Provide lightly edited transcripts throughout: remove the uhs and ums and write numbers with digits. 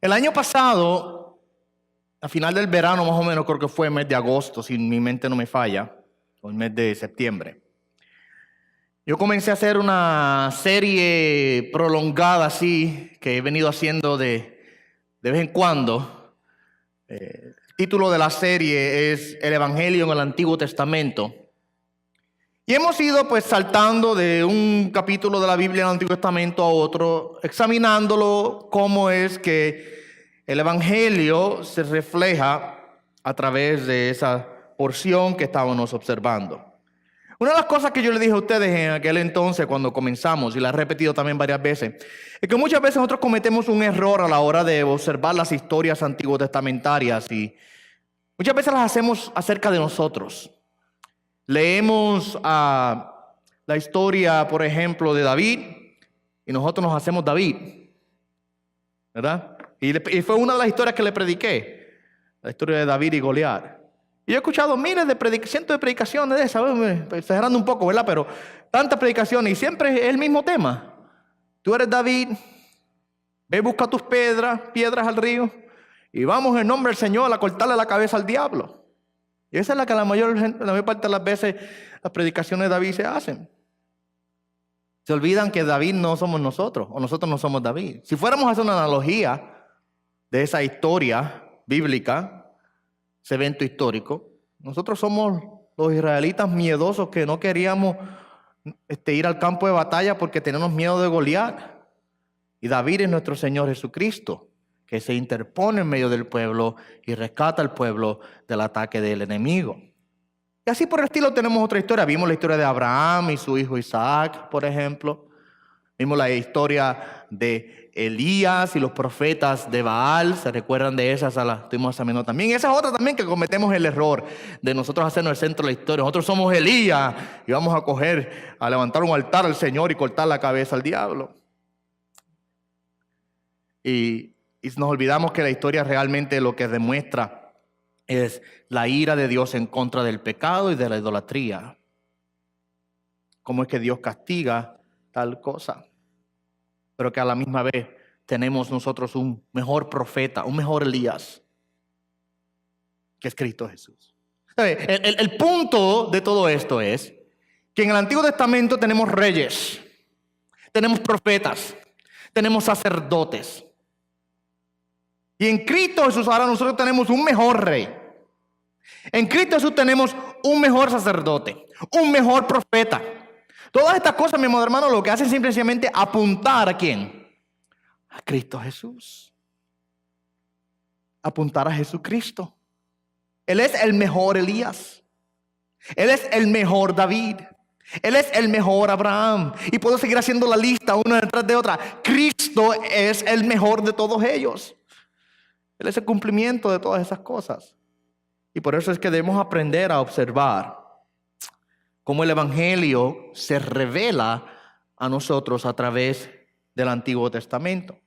El año pasado, a final del verano más o menos, creo que fue el mes de agosto, si mi mente no me falla, o el mes de septiembre, yo comencé a hacer una serie prolongada así, que he venido haciendo de vez en cuando. El título de la serie es El Evangelio en el Antiguo Testamento. Y hemos ido pues saltando de un capítulo de la Biblia en el Antiguo Testamento a otro, examinándolo cómo es que el Evangelio se refleja a través de esa porción que estábamos observando. Una de las cosas que yo le dije a ustedes en aquel entonces cuando comenzamos, y la he repetido también varias veces, es que muchas veces nosotros cometemos un error a la hora de observar las historias antiguo testamentarias y muchas veces las hacemos acerca de nosotros. Leemos la historia, por ejemplo, de David y nosotros nos hacemos David, ¿verdad? Y fue una de las historias que le prediqué, la historia de David y Goliat. Y yo he escuchado cientos de predicaciones de esas, exagerando un poco, ¿verdad? Pero tantas predicaciones y siempre es el mismo tema. Tú eres David, ve, busca tus piedras al río y vamos en nombre del Señor a cortarle la cabeza al diablo. Y esa es la que la mayor parte de las veces las predicaciones de David se hacen. Se olvidan que David no somos nosotros, o nosotros no somos David. Si fuéramos a hacer una analogía de esa historia bíblica, ese evento histórico, nosotros somos los israelitas miedosos que no queríamos ir al campo de batalla porque tenemos miedo de Goliat. Y David es nuestro Señor Jesucristo, que se interpone en medio del pueblo y rescata al pueblo del ataque del enemigo. Y así por el estilo tenemos otra historia. Vimos la historia de Abraham y su hijo Isaac, por ejemplo. Vimos la historia de Elías y los profetas de Baal. ¿Se recuerdan de esas? La estuvimos examinando también. Esa es otra también que cometemos el error de nosotros hacernos el centro de la historia. Nosotros somos Elías y vamos a levantar un altar al Señor y cortar la cabeza al diablo. Y nos olvidamos que la historia realmente lo que demuestra es la ira de Dios en contra del pecado y de la idolatría. Cómo es que Dios castiga tal cosa. Pero que a la misma vez tenemos nosotros un mejor profeta, un mejor Elías, que es Cristo Jesús. El punto de todo esto es que en el Antiguo Testamento tenemos reyes, tenemos profetas, tenemos sacerdotes. Y en Cristo Jesús ahora nosotros tenemos un mejor rey. En Cristo Jesús tenemos un mejor sacerdote, un mejor profeta. Todas estas cosas, mi hermano, lo que hacen simplemente apuntar ¿a quién? A Cristo Jesús. Apuntar a Jesucristo. Él es el mejor Elías. Él es el mejor David. Él es el mejor Abraham. Y puedo seguir haciendo la lista una detrás de otra. Cristo es el mejor de todos ellos. Él es el cumplimiento de todas esas cosas. Y por eso es que debemos aprender a observar cómo el Evangelio se revela a nosotros a través del Antiguo Testamento.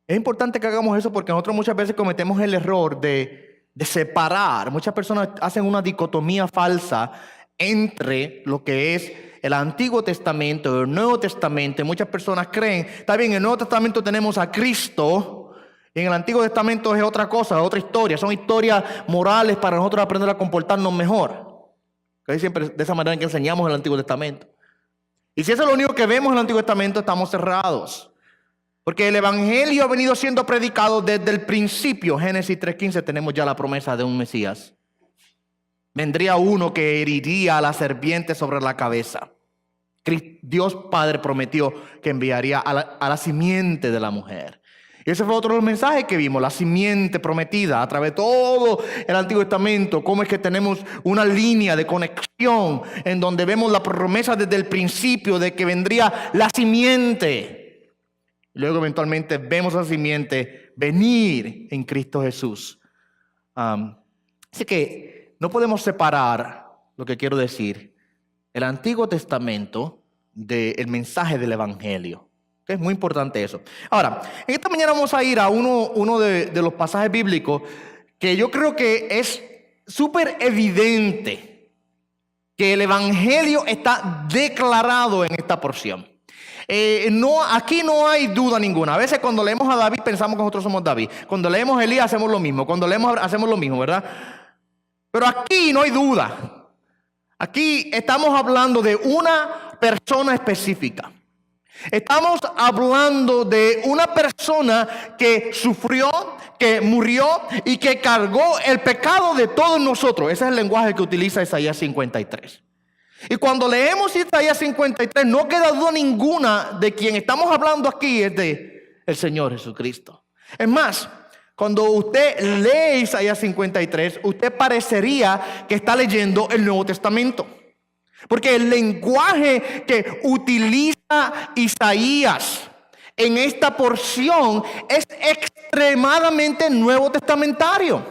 Es importante que hagamos eso porque nosotros muchas veces cometemos el error de separar. Muchas personas hacen una dicotomía falsa entre lo que es el Antiguo Testamento y el Nuevo Testamento. Y muchas personas creen, está bien, en el Nuevo Testamento tenemos a Cristo. Y en el Antiguo Testamento es otra cosa, otra historia. Son historias morales para nosotros aprender a comportarnos mejor. Que siempre de esa manera en que enseñamos el Antiguo Testamento. Y si eso es lo único que vemos en el Antiguo Testamento, estamos cerrados. Porque el Evangelio ha venido siendo predicado desde el principio. Génesis 3:15 tenemos ya la promesa de un Mesías. Vendría uno que heriría a la serpiente sobre la cabeza. Dios Padre prometió que enviaría a la simiente de la mujer. Y ese fue otro de los mensajes que vimos, la simiente prometida a través de todo el Antiguo Testamento. Cómo es que tenemos una línea de conexión en donde vemos la promesa desde el principio de que vendría la simiente. Luego eventualmente vemos a la simiente venir en Cristo Jesús. Así que no podemos separar lo que quiero decir, el Antiguo Testamento del mensaje del Evangelio. Es muy importante eso. Ahora, en esta mañana vamos a ir a uno de los pasajes bíblicos que yo creo que es súper evidente que el Evangelio está declarado en esta porción. Aquí no hay duda ninguna. A veces cuando leemos a David pensamos que nosotros somos David. Cuando leemos a Elías hacemos lo mismo. Cuando leemos hacemos lo mismo, ¿verdad? Pero aquí no hay duda. Aquí estamos hablando de una persona específica. Estamos hablando de una persona que sufrió, que murió y que cargó el pecado de todos nosotros. Ese es el lenguaje que utiliza Isaías 53. Y cuando leemos Isaías 53, no queda duda ninguna de quien estamos hablando aquí es de el Señor Jesucristo. Es más, cuando usted lee Isaías 53, usted parecería que está leyendo el Nuevo Testamento. Porque el lenguaje que utiliza Isaías en esta porción es extremadamente nuevo testamentario.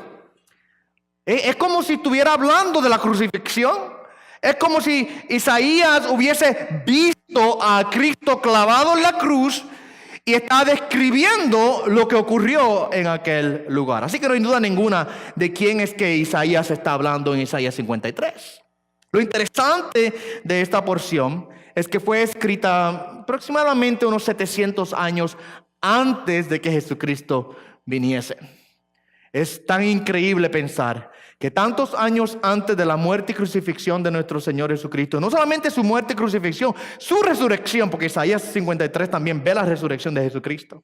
Es como si estuviera hablando de la crucifixión. Es como si Isaías hubiese visto a Cristo clavado en la cruz y está describiendo lo que ocurrió en aquel lugar. Así que no hay duda ninguna de quién es que Isaías está hablando en Isaías 53. Lo interesante de esta porción es que fue escrita aproximadamente unos 700 años antes de que Jesucristo viniese. Es tan increíble pensar que tantos años antes de la muerte y crucifixión de nuestro Señor Jesucristo, no solamente su muerte y crucifixión, su resurrección, porque Isaías 53 también ve la resurrección de Jesucristo,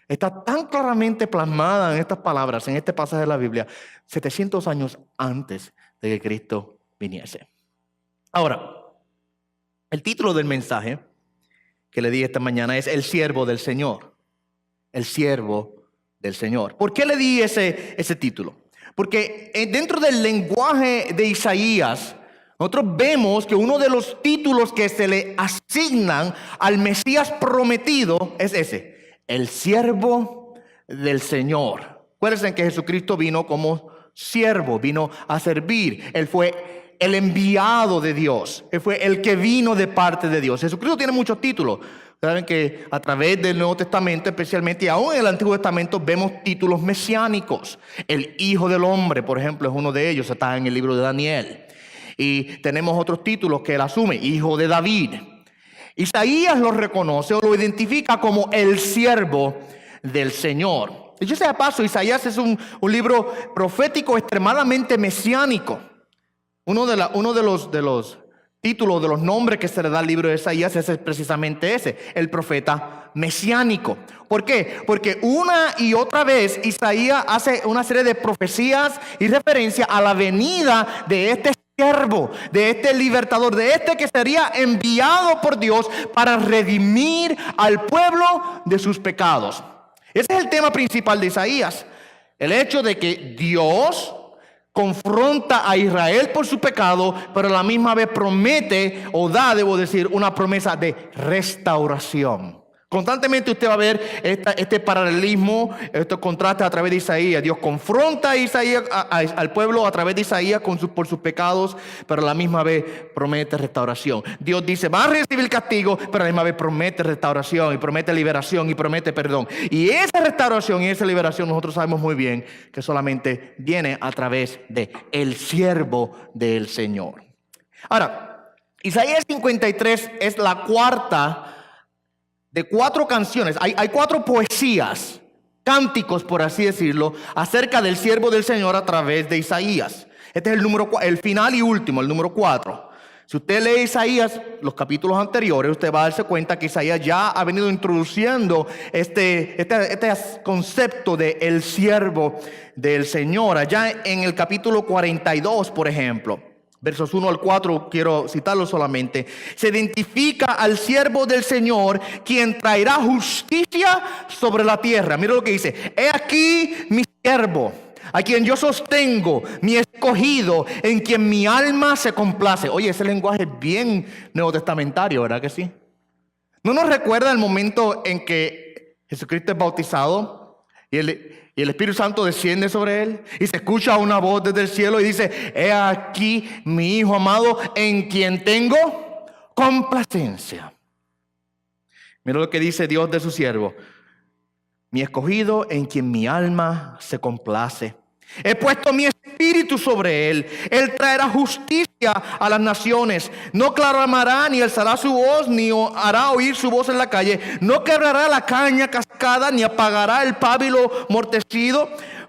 está tan claramente plasmada en estas palabras, en este pasaje de la Biblia, 700 años antes de que Cristo viniese. Ahora, el título del mensaje que le di esta mañana es El siervo del Señor. El siervo del Señor. ¿Por qué le di ese título? Porque dentro del lenguaje de Isaías, nosotros vemos que uno de los títulos que se le asignan al Mesías prometido es ese: el siervo del Señor. Acuérdense que Jesucristo vino como siervo, vino a servir. Él fue el enviado de Dios. Él fue el que vino de parte de Dios. Jesucristo tiene muchos títulos. Saben que a través del Nuevo Testamento, especialmente y aún en el Antiguo Testamento, vemos títulos mesiánicos. El Hijo del Hombre, por ejemplo, es uno de ellos. Está en el libro de Daniel. Y tenemos otros títulos que él asume: Hijo de David. Isaías lo reconoce o lo identifica como el siervo del Señor. Y yo sé de paso, Isaías es un libro profético extremadamente mesiánico. Uno de los títulos, de los nombres que se le da al libro de Isaías es precisamente ese: el profeta mesiánico. ¿Por qué? Porque una y otra vez Isaías hace una serie de profecías y referencia a la venida de este siervo, de este libertador, de este que sería enviado por Dios para redimir al pueblo de sus pecados. Ese es el tema principal de Isaías: el hecho de que Dios confronta a Israel por su pecado, pero a la misma vez promete, o da, debo decir, una promesa de restauración. Constantemente usted va a ver este paralelismo, estos contrastes a través de Isaías. Dios confronta a Isaías, al pueblo a través de Isaías por sus pecados, pero a la misma vez promete restauración. Dios dice: va a recibir castigo, pero a la misma vez promete restauración, y promete liberación, y promete perdón. Y esa restauración y esa liberación nosotros sabemos muy bien que solamente viene a través de el siervo del Señor. Ahora, Isaías 53 es la cuarta de 4 canciones. Hay 4 poesías, cánticos por así decirlo, acerca del siervo del Señor a través de Isaías. Este es el final y último, el número 4. Si usted lee Isaías, los capítulos anteriores, usted va a darse cuenta que Isaías ya ha venido introduciendo este concepto de el siervo del Señor. Allá en el capítulo 42, por ejemplo, versos 1 al 4, quiero citarlo solamente. Se identifica al siervo del Señor, quien traerá justicia sobre la tierra. Mira lo que dice: he aquí mi siervo, a quien yo sostengo, mi escogido, en quien mi alma se complace. Oye, ese lenguaje es bien neotestamentario, ¿verdad que sí? ¿No nos recuerda el momento en que Jesucristo es bautizado y el Espíritu Santo desciende sobre él, y se escucha una voz desde el cielo y dice: he aquí mi Hijo amado, en quien tengo complacencia? Mira lo que dice Dios de su siervo: mi escogido, en quien mi alma se complace. He puesto mi espíritu sobre él. Él traerá justicia a las naciones. No clamará ni alzará su voz, ni hará oír su voz en la calle. No quebrará la caña cascada, ni apagará el pábilo mortecido.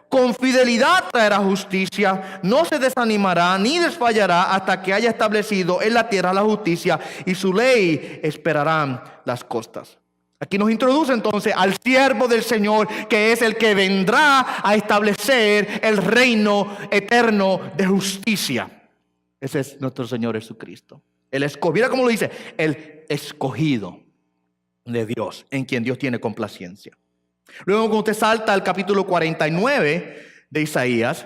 Con fidelidad traerá justicia. No se desanimará ni desfallará hasta que haya establecido en la tierra la justicia, y su ley esperarán las costas. Aquí nos introduce entonces al siervo del Señor, que es el que vendrá a establecer el reino eterno de justicia. Ese es nuestro Señor Jesucristo. El escogido, mira cómo lo dice, el escogido de Dios, en quien Dios tiene complacencia. Luego, cuando usted salta al capítulo 49 de Isaías,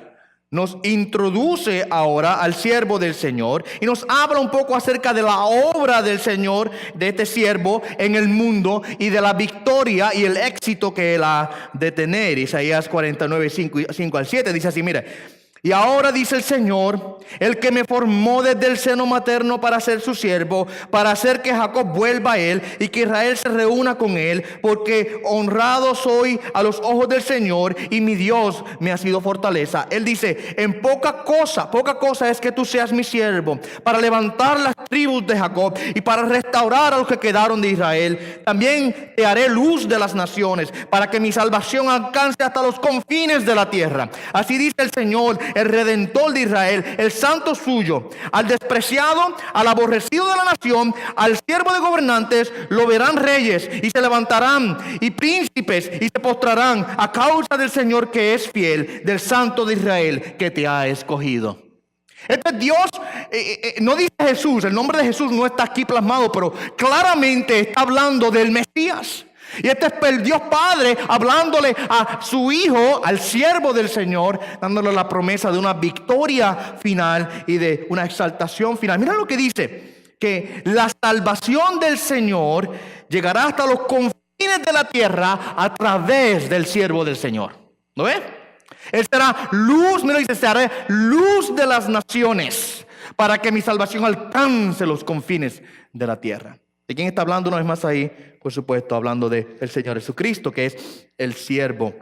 nos introduce ahora al siervo del Señor y nos habla un poco acerca de la obra del Señor, de este siervo en el mundo, y de la victoria y el éxito que él ha de tener. Isaías 49, 5 al 7 dice así, mire: y ahora dice el Señor, el que me formó desde el seno materno para ser su siervo, para hacer que Jacob vuelva a él y que Israel se reúna con él, porque honrado soy a los ojos del Señor y mi Dios me ha sido fortaleza. Él dice: en poca cosa es que tú seas mi siervo, para levantar las tribus de Jacob y para restaurar a los que quedaron de Israel. También te haré luz de las naciones, para que mi salvación alcance hasta los confines de la tierra. Así dice el Señor, el Redentor de Israel, el santo suyo. Al despreciado, al aborrecido de la nación, al siervo de gobernantes, lo verán reyes y se levantarán, y príncipes y se postrarán a causa del Señor que es fiel, del santo de Israel que te ha escogido. Este Dios, no dice Jesús, el nombre de Jesús no está aquí plasmado, pero claramente está hablando del Mesías. Y este es el Dios Padre hablándole a su Hijo, al siervo del Señor, dándole la promesa de una victoria final y de una exaltación final. Mira lo que dice, que la salvación del Señor llegará hasta los confines de la tierra a través del siervo del Señor. ¿Lo ves? Él será luz, mira, dice, será luz de las naciones, para que mi salvación alcance los confines de la tierra. ¿De quién está hablando una vez más ahí? Por supuesto, hablando del Señor Jesucristo, que es el siervo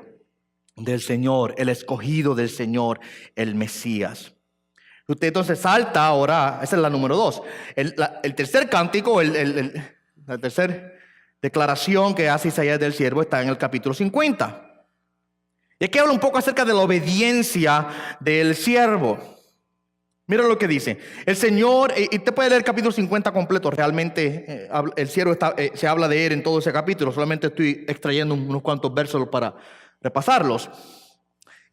del Señor, el escogido del Señor, el Mesías. Usted entonces salta ahora, esa es la número 2. El tercer cántico, la tercera declaración que hace Isaías del siervo está en el capítulo 50. Y aquí habla un poco acerca de la obediencia del siervo. Mira lo que dice. El Señor, y te puede leer el capítulo 50 completo. Realmente el siervo se habla de él en todo ese capítulo. Solamente estoy extrayendo unos cuantos versos para repasarlos.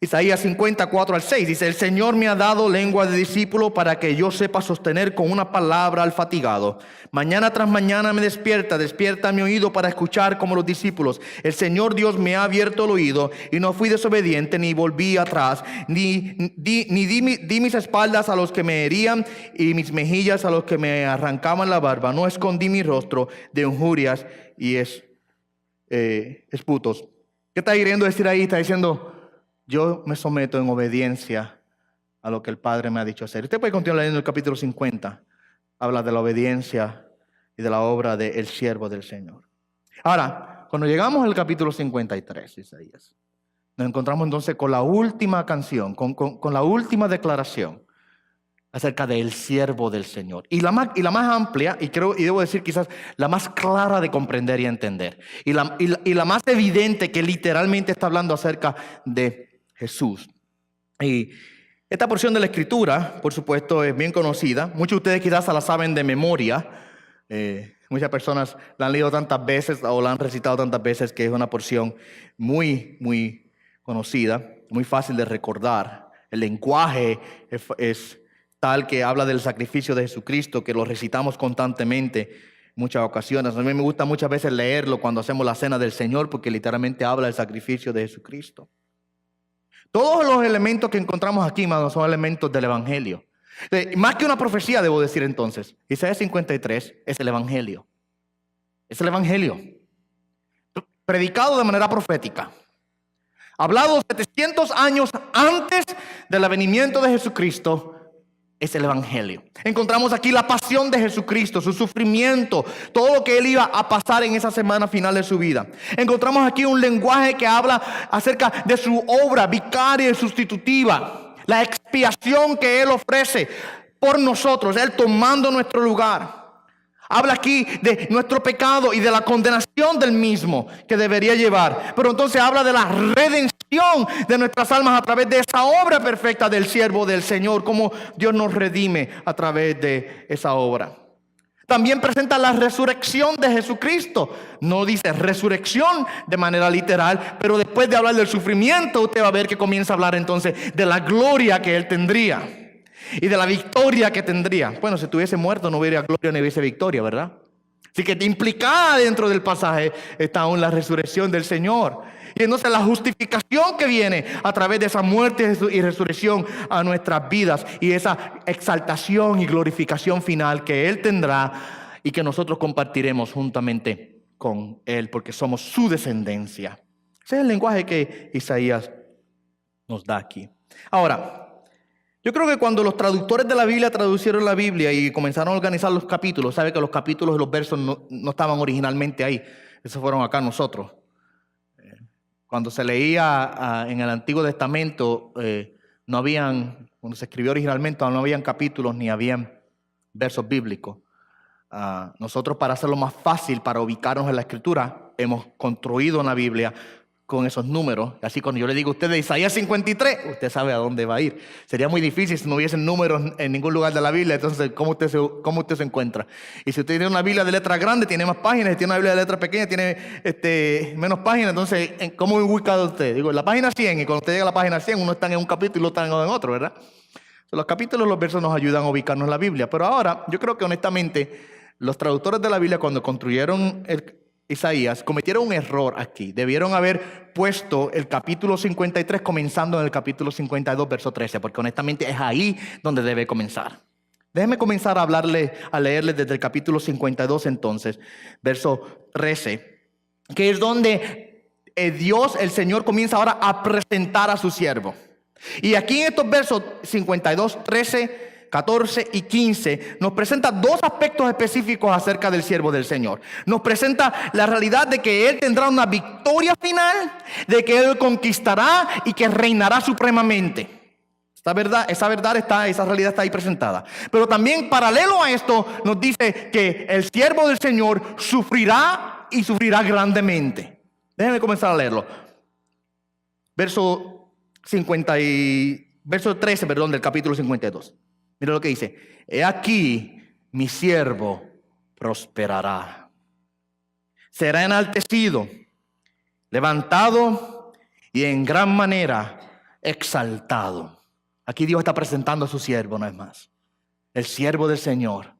Isaías 54 al 6 dice: el Señor me ha dado lengua de discípulo para que yo sepa sostener con una palabra al fatigado. Mañana tras mañana me despierta mi oído para escuchar como los discípulos. El Señor Dios me ha abierto el oído y no fui desobediente ni volví atrás, ni di mis espaldas a los que me herían y mis mejillas a los que me arrancaban la barba. No escondí mi rostro de injurias y esputos. ¿Qué está queriendo decir ahí? Está diciendo: yo me someto en obediencia a lo que el Padre me ha dicho hacer. Usted puede continuar leyendo el capítulo 50. Habla de la obediencia y de la obra del siervo del Señor. Ahora, cuando llegamos al capítulo 53, Isaías, nos encontramos entonces con la última canción, con la última declaración acerca del siervo del Señor. Y la más amplia, y debo decir quizás la más clara de comprender y entender. Y la más evidente, que literalmente está hablando acerca de Jesús. Y esta porción de la Escritura, por supuesto, es bien conocida. Muchos de ustedes quizás la saben de memoria. Muchas personas la han leído tantas veces o la han recitado tantas veces que es una porción muy, muy conocida, muy fácil de recordar. El lenguaje es tal que habla del sacrificio de Jesucristo, que lo recitamos constantemente en muchas ocasiones. A mí me gusta muchas veces leerlo cuando hacemos la cena del Señor, porque literalmente habla del sacrificio de Jesucristo. Todos los elementos que encontramos aquí, hermanos, son elementos del Evangelio. Más que una profecía, debo decir entonces, Isaías 53 es el Evangelio. Es el Evangelio. Predicado de manera profética. Hablado 700 años antes del advenimiento de Jesucristo. Es el Evangelio. Encontramos aquí la pasión de Jesucristo, su sufrimiento, todo lo que Él iba a pasar en esa semana final de su vida. Encontramos aquí un lenguaje que habla acerca de su obra vicaria y sustitutiva, la expiación que Él ofrece por nosotros, Él tomando nuestro lugar. Habla aquí de nuestro pecado y de la condenación del mismo que debería llevar. Pero entonces habla de la redención de nuestras almas a través de esa obra perfecta del siervo del Señor. Cómo Dios nos redime a través de esa obra. También presenta la resurrección de Jesucristo. No dice resurrección de manera literal, pero después de hablar del sufrimiento, usted va a ver que comienza a hablar entonces de la gloria que Él tendría. Y de la victoria que tendría. Bueno, si estuviese muerto no hubiera gloria ni hubiese victoria, ¿verdad? Así que implicada dentro del pasaje está aún la resurrección del Señor. Y entonces la justificación que viene a través de esa muerte y resurrección a nuestras vidas. Y esa exaltación y glorificación final que Él tendrá y que nosotros compartiremos juntamente con Él porque somos su descendencia. Ese es el lenguaje que Isaías nos da aquí. Ahora, yo creo que cuando los traductores de la Biblia traducieron la Biblia y comenzaron a organizar los capítulos, sabe que los capítulos y los versos no estaban originalmente ahí. Esos fueron acá nosotros. Cuando se leía en el Antiguo Testamento, cuando se escribió originalmente, no habían capítulos ni habían versos bíblicos. Nosotros, para hacerlo más fácil, para ubicarnos en la Escritura, hemos construido una Biblia con esos números. Así cuando yo le digo a usted de Isaías 53, usted sabe a dónde va a ir. Sería muy difícil si no hubiesen números en ningún lugar de la Biblia. Entonces, ¿cómo usted se encuentra? Y si usted tiene una Biblia de letra grande, tiene más páginas. Si tiene una Biblia de letra pequeña, tiene menos páginas. Entonces, ¿cómo ubica usted? Digo, en la página 100, y cuando usted llega a la página 100, uno está en un capítulo y otro está en otro, ¿verdad? Los capítulos, los versos nos ayudan a ubicarnos en la Biblia. Pero ahora, yo creo que honestamente, los traductores de la Biblia, cuando construyeron Isaías, cometieron un error aquí. Debieron haber puesto el capítulo 53 comenzando en el capítulo 52, verso 13, porque honestamente es ahí donde debe comenzar. Déjeme comenzar a leerle desde el capítulo 52 entonces, verso 13, que es donde Dios, el Señor, comienza ahora a presentar a su siervo. Y aquí en estos versos 52, 13, 14 y 15 nos presenta dos aspectos específicos acerca del siervo del Señor. Nos presenta la realidad de que Él tendrá una victoria final, de que Él conquistará y que reinará supremamente. Esa realidad está ahí presentada. Pero también paralelo a esto nos dice que el siervo del Señor sufrirá y sufrirá grandemente. Déjenme comenzar a leerlo. Verso 13, del capítulo 52. Mira lo que dice: he aquí mi siervo prosperará, será enaltecido, levantado y en gran manera exaltado. Aquí Dios está presentando a su siervo, no es más. El siervo del Señor.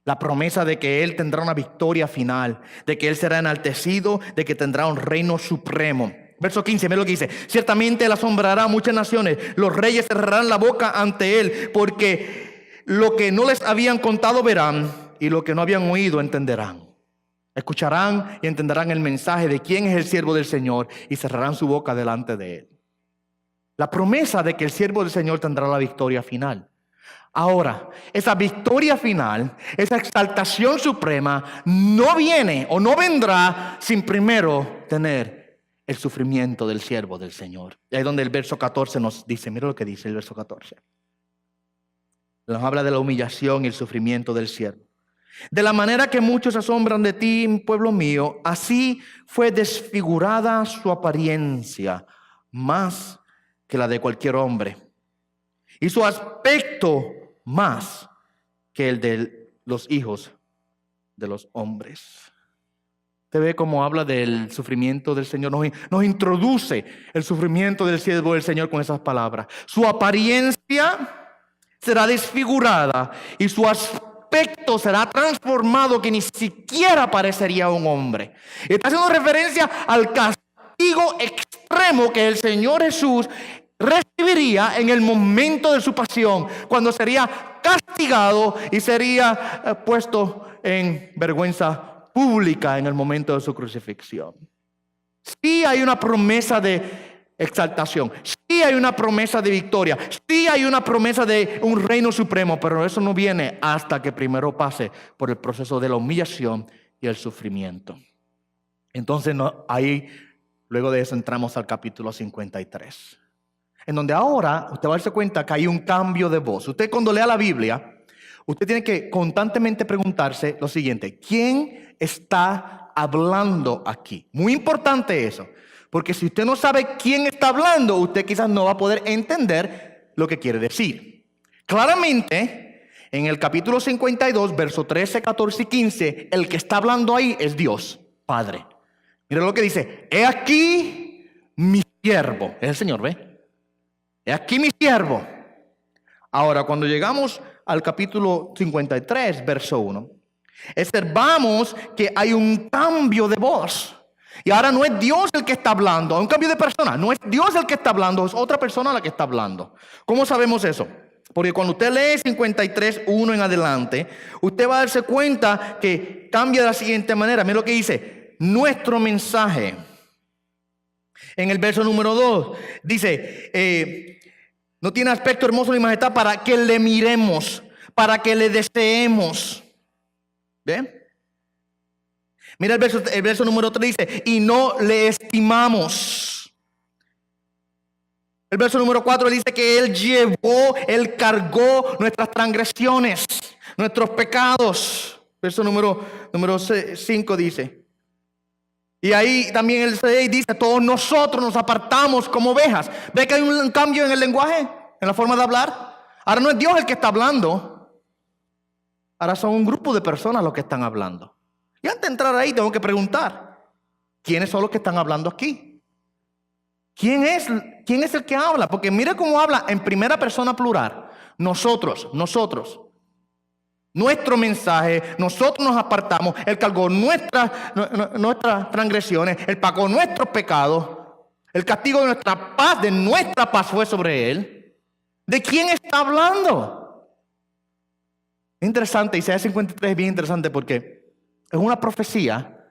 La promesa de que Él tendrá una victoria final, de que Él será enaltecido, de que tendrá un reino supremo. Verso 15, mira lo que dice: ciertamente Él asombrará a muchas naciones, los reyes cerrarán la boca ante Él, porque lo que no les habían contado verán, y lo que no habían oído entenderán. Escucharán y entenderán el mensaje de quién es el siervo del Señor, y cerrarán su boca delante de Él. La promesa de que el siervo del Señor tendrá la victoria final. Ahora, esa victoria final, esa exaltación suprema, no viene o no vendrá sin primero tener el sufrimiento del siervo del Señor. Y ahí es donde el verso 14 nos dice, mira lo que dice el verso 14. Nos habla de la humillación y el sufrimiento del siervo. De la manera que muchos se asombran de ti, pueblo mío, así fue desfigurada su apariencia, más que la de cualquier hombre, y su aspecto más que el de los hijos de los hombres. Usted ve cómo habla del sufrimiento del Señor. Nos introduce el sufrimiento del siervo del Señor con esas palabras. Su apariencia será desfigurada y su aspecto será transformado, que ni siquiera parecería un hombre. Está haciendo referencia al castigo extremo que el Señor Jesús recibiría en el momento de su pasión, cuando sería castigado y sería puesto en vergüenza pública en el momento de su crucifixión. Sí hay una promesa de exaltación, sí hay una promesa de victoria, sí hay una promesa de un reino supremo, pero eso no viene hasta que primero pase por el proceso de la humillación y el sufrimiento. Entonces ahí, luego de eso, entramos al capítulo 53, en donde ahora usted va a darse cuenta que hay un cambio de voz. Usted, cuando lea la Biblia, usted tiene que constantemente preguntarse lo siguiente: ¿quién está hablando aquí? Muy importante eso, porque si usted no sabe quién está hablando, usted quizás no va a poder entender lo que quiere decir. Claramente, en el capítulo 52, versos 13, 14 y 15, el que está hablando ahí es Dios, Padre. Mira lo que dice: he aquí mi siervo. Es el Señor, ¿ve? He aquí mi siervo. Ahora, cuando llegamos al capítulo 53, verso 1, observamos que hay un cambio de voz. Y ahora no es Dios el que está hablando, hay un cambio de persona. No es Dios el que está hablando, es otra persona la que está hablando. ¿Cómo sabemos eso? Porque cuando usted lee 53, 1 en adelante, usted va a darse cuenta que cambia de la siguiente manera. Mira lo que dice: nuestro mensaje. En el verso número 2 dice: no tiene aspecto hermoso ni majestad para que le miremos, para que le deseemos. ¿Ve? Mira el verso número 3 dice: y no le estimamos. El verso número 4 dice que Él cargó nuestras transgresiones, nuestros pecados. Verso número 5 dice. Y ahí también el 6 dice: todos nosotros nos apartamos como ovejas. ¿Ve que hay un cambio en el lenguaje, en la forma de hablar? Ahora no es Dios el que está hablando. Ahora son un grupo de personas los que están hablando. Y antes de entrar ahí tengo que preguntar: ¿quiénes son los que están hablando aquí? ¿Quién es el que habla? Porque mire cómo habla en primera persona plural. Nosotros. Nuestro mensaje, nosotros nos apartamos. Él cargó nuestras transgresiones, Él pagó nuestros pecados. El castigo de nuestra paz fue sobre Él. ¿De quién está hablando? Es interesante, Isaías 53 es bien interesante porque es una profecía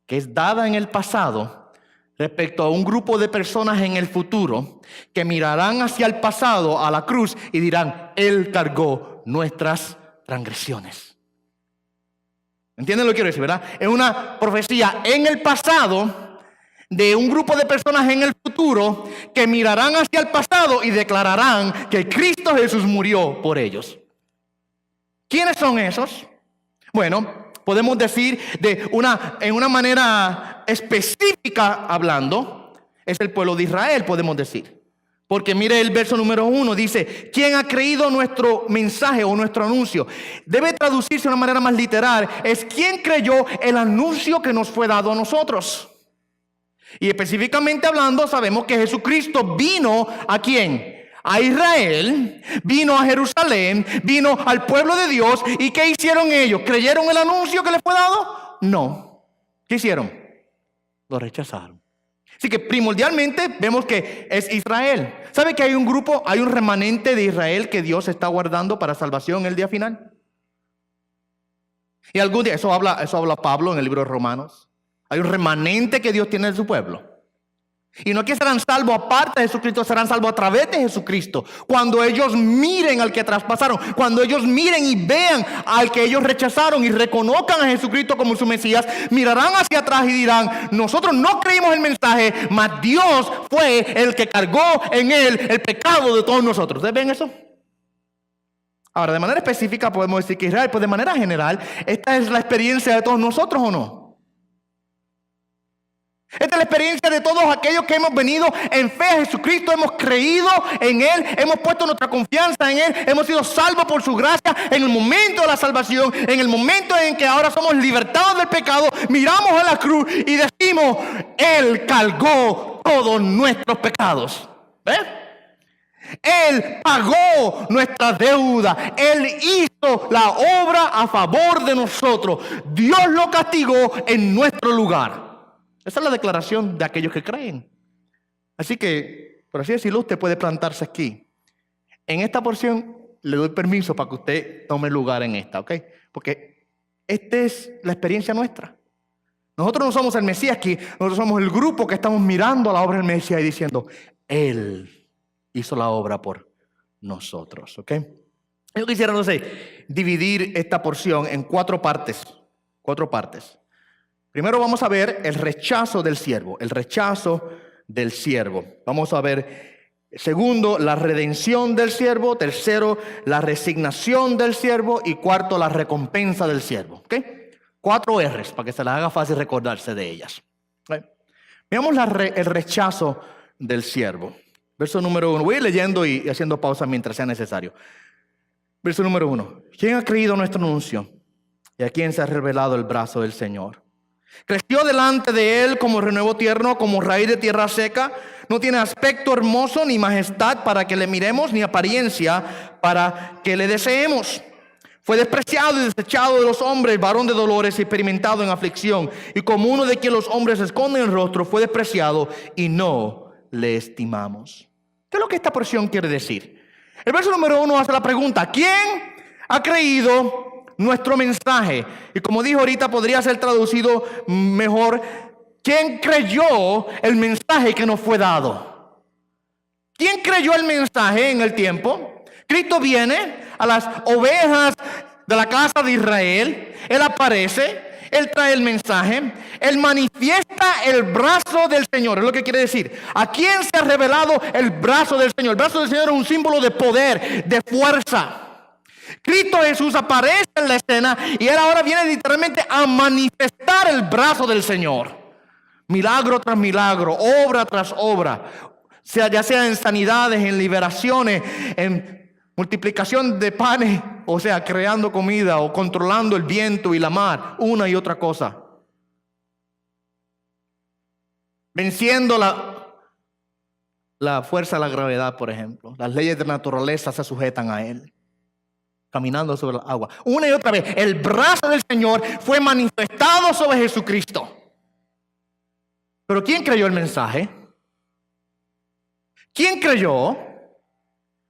que es dada en el pasado respecto a un grupo de personas en el futuro que mirarán hacia el pasado, a la cruz, y dirán: Él cargó nuestras transgresiones. ¿Entienden lo que quiero decir, verdad? Es una profecía en el pasado de un grupo de personas en el futuro que mirarán hacia el pasado y declararán que Cristo Jesús murió por ellos. ¿Quiénes son esos? Bueno, podemos decir en una manera específica hablando, es el pueblo de Israel, podemos decir. Porque mire el verso número 1, dice: ¿quién ha creído nuestro mensaje o nuestro anuncio? Debe traducirse de una manera más literal. Es ¿quién creyó el anuncio que nos fue dado a nosotros? Y específicamente hablando, sabemos que Jesucristo vino ¿a quién? A Israel, vino a Jerusalén, vino al pueblo de Dios. ¿Y qué hicieron ellos? ¿Creyeron el anuncio que les fue dado? No. ¿Qué hicieron? Lo rechazaron. Así que primordialmente vemos que es Israel. ¿Sabe que hay un grupo, hay un remanente de Israel que Dios está guardando para salvación en el día final? Y algún día, eso habla Pablo en el libro de Romanos. Hay un remanente que Dios tiene en su pueblo. Y no que serán salvos aparte de Jesucristo, serán salvos a través de Jesucristo. Cuando ellos miren al que traspasaron, cuando ellos miren y vean al que ellos rechazaron y reconozcan a Jesucristo como su Mesías, mirarán hacia atrás y dirán: nosotros no creímos el mensaje, mas Dios fue el que cargó en él el pecado de todos nosotros. ¿Ustedes ven eso? Ahora, de manera específica podemos decir que Israel, pues de manera general, esta es la experiencia de todos nosotros, ¿o no? Esta es la experiencia de todos aquellos que hemos venido en fe a Jesucristo, hemos creído en Él, hemos puesto nuestra confianza en Él, hemos sido salvos por su gracia en el momento de la salvación, en el momento en que ahora somos libertados del pecado, miramos a la cruz y decimos: Él cargó todos nuestros pecados. ¿Ves? Él pagó nuestra deuda, Él hizo la obra a favor de nosotros, Dios lo castigó en nuestro lugar. Esa es la declaración de aquellos que creen. Así que, por así decirlo, usted puede plantarse aquí. En esta porción le doy permiso para que usted tome lugar en esta, ¿ok? Porque esta es la experiencia nuestra. Nosotros no somos el Mesías aquí, nosotros somos el grupo que estamos mirando la obra del Mesías y diciendo: Él hizo la obra por nosotros, ¿ok? Yo quisiera, dividir esta porción en 4 partes. 4 partes. Primero vamos a ver el rechazo del siervo. El rechazo del siervo. Vamos a ver Segundo, la redención del siervo. Tercero, la resignación del siervo. Y cuarto, la recompensa del siervo. ¿Ok? 4 R's para que se les haga fácil recordarse de ellas. ¿Ok? Veamos el rechazo del siervo. Verso número 1. Voy a ir leyendo y haciendo pausa mientras sea necesario. Verso número 1. ¿Quién ha creído nuestro anuncio? ¿Y a quién se ha revelado el brazo del Señor? Creció delante de él como renuevo tierno, como raíz de tierra seca. No tiene aspecto hermoso, ni majestad para que le miremos, ni apariencia para que le deseemos. Fue despreciado y desechado de los hombres, varón de dolores, experimentado en aflicción. Y como uno de quien los hombres esconden el rostro, fue despreciado y no le estimamos. ¿Qué es lo que esta porción quiere decir? El verso número 1 hace la pregunta: ¿quién ha creído nuestro mensaje? Y como dijo ahorita, podría ser traducido mejor: ¿quién creyó el mensaje que nos fue dado? ¿Quién creyó el mensaje en el tiempo? Cristo viene a las ovejas de la casa de Israel. Él aparece, Él trae el mensaje, Él manifiesta el brazo del Señor. Es lo que quiere decir. ¿A quién se ha revelado el brazo del Señor? El brazo del Señor es un símbolo de poder, de fuerza. Cristo Jesús aparece en la escena y Él ahora viene literalmente a manifestar el brazo del Señor. Milagro tras milagro, obra tras obra, ya sea en sanidades, en liberaciones, en multiplicación de panes, o sea, creando comida o controlando el viento y la mar, una y otra cosa. Venciendo la fuerza de la gravedad, por ejemplo. Las leyes de la naturaleza se sujetan a él. Caminando sobre el agua. Una y otra vez, el brazo del Señor fue manifestado sobre Jesucristo. Pero ¿quién creyó el mensaje? ¿Quién creyó?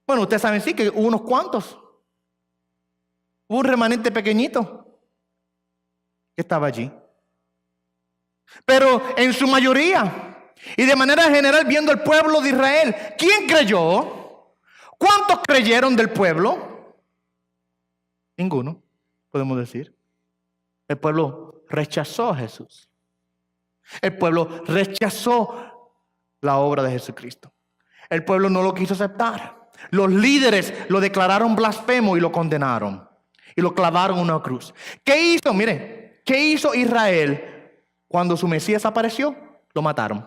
Bueno, ustedes saben sí que hubo unos cuantos. Hubo un remanente pequeñito que estaba allí. Pero en su mayoría, y de manera general viendo el pueblo de Israel, ¿quién creyó? ¿Cuántos creyeron del pueblo? Ninguno, podemos decir. El pueblo rechazó a Jesús. El pueblo rechazó la obra de Jesucristo. El pueblo no lo quiso aceptar. Los líderes lo declararon blasfemo y lo condenaron. Y lo clavaron en una cruz. ¿Qué hizo? Mire, ¿qué hizo Israel cuando su Mesías apareció? Lo mataron.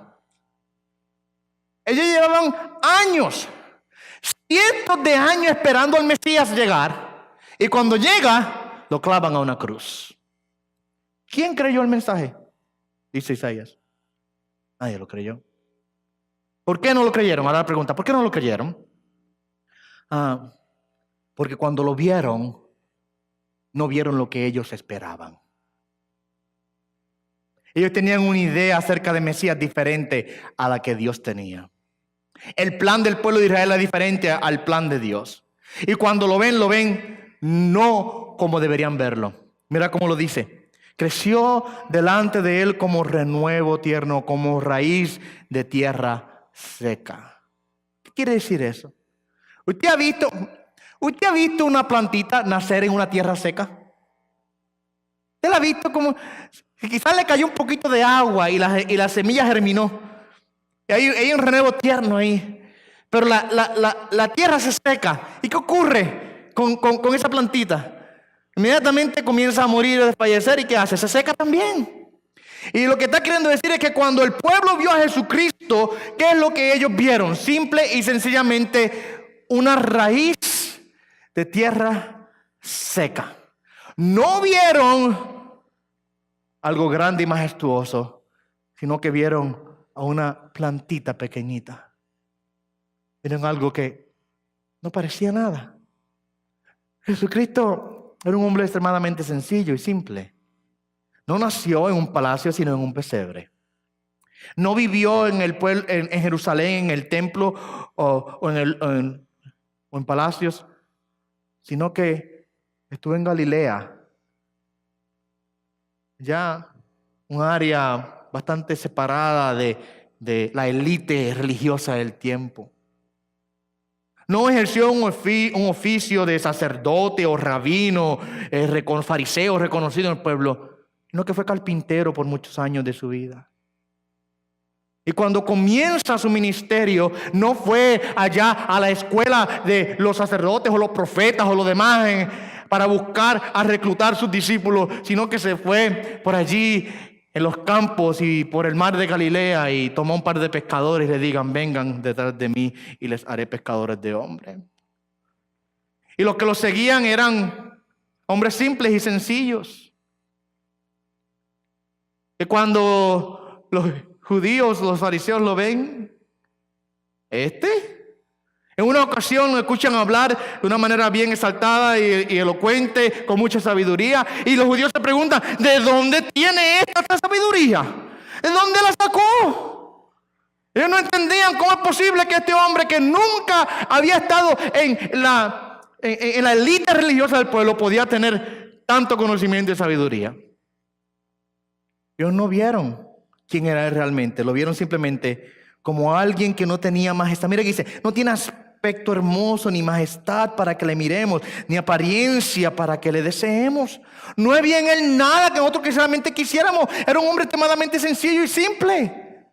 Ellos llevaban años, cientos de años esperando al Mesías llegar. Y cuando llega, lo clavan a una cruz. ¿Quién creyó el mensaje? Dice Isaías. Nadie lo creyó. ¿Por qué no lo creyeron? Ahora la pregunta, ¿por qué no lo creyeron? Porque cuando lo vieron, no vieron lo que ellos esperaban. Ellos tenían una idea acerca de Mesías diferente a la que Dios tenía. El plan del pueblo de Israel era diferente al plan de Dios. Y cuando lo ven no como deberían verlo. Mira cómo lo dice. Creció delante de él como renuevo tierno, como raíz de tierra seca. ¿Qué quiere decir eso? ¿Usted ha visto una plantita nacer en una tierra seca? ¿Usted la ha visto como quizás le cayó un poquito de agua y la semilla germinó? Y hay un renuevo tierno ahí. Pero la tierra se seca. ¿Y qué ocurre con esa plantita? Inmediatamente comienza a morir, a desfallecer. ¿Y qué hace? Se seca también. Y lo que está queriendo decir es que cuando el pueblo vio a Jesucristo, ¿qué es lo que ellos vieron? Simple y sencillamente una raíz de tierra seca. No vieron algo grande y majestuoso, sino que vieron a una plantita pequeñita. Vieron algo que no parecía nada. Jesucristo era un hombre extremadamente sencillo y simple. No nació en un palacio, sino en un pesebre. No vivió en el pueblo, en Jerusalén, en el templo o en palacios, sino que estuvo en Galilea, ya un área bastante separada de la élite religiosa del tiempo. No ejerció un oficio de sacerdote o rabino, fariseo reconocido en el pueblo, sino que fue carpintero por muchos años de su vida. Y cuando comienza su ministerio, no fue allá a la escuela de los sacerdotes o los profetas o los demás para buscar a reclutar sus discípulos, sino que se fue por allí en los campos y por el mar de Galilea y tomó un par de pescadores y le digan, vengan detrás de mí y les haré pescadores de hombres. Y los que lo seguían eran hombres simples y sencillos. Que cuando los judíos, los fariseos lo ven, en una ocasión lo escuchan hablar de una manera bien exaltada y elocuente, con mucha sabiduría, y los judíos se preguntan, ¿de dónde tiene esta sabiduría? ¿De dónde la sacó? Ellos no entendían cómo es posible que este hombre que nunca había estado en la élite religiosa del pueblo podía tener tanto conocimiento y sabiduría. Ellos no vieron quién era él realmente, lo vieron simplemente como alguien que no tenía majestad. Mira que dice, no tiene aspecto hermoso ni majestad para que le miremos, ni apariencia para que le deseemos. No había en él nada que nosotros quizás quisiéramos. Era un hombre extremadamente sencillo y simple.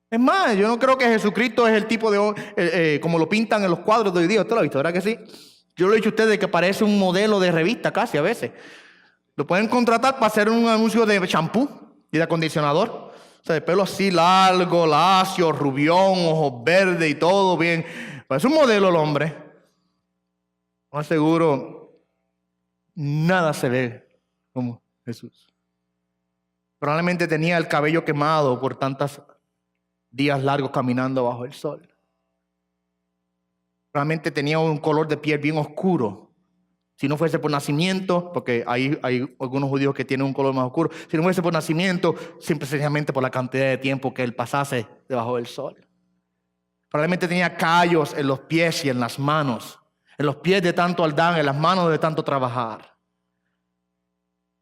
Es más, yo no creo que Jesucristo es el tipo de, como lo pintan en los cuadros de hoy día. ¿Usted lo ha visto, verdad que sí? Yo lo he dicho a ustedes que parece un modelo de revista casi a veces. Lo pueden contratar para hacer un anuncio de champú y de acondicionador. O sea, de pelo así largo, lacio, rubión, ojos verdes y todo bien. Parece un modelo el hombre. Más seguro, nada se ve como Jesús. Probablemente tenía el cabello quemado por tantos días largos caminando bajo el sol. Probablemente tenía un color de piel bien oscuro. Si no fuese por nacimiento, porque hay algunos judíos que tienen un color más oscuro, si no fuese por nacimiento, simple y sencillamente por la cantidad de tiempo que él pasase debajo del sol. Probablemente tenía callos en los pies y en las manos, en los pies de tanto aldán, en las manos de tanto trabajar.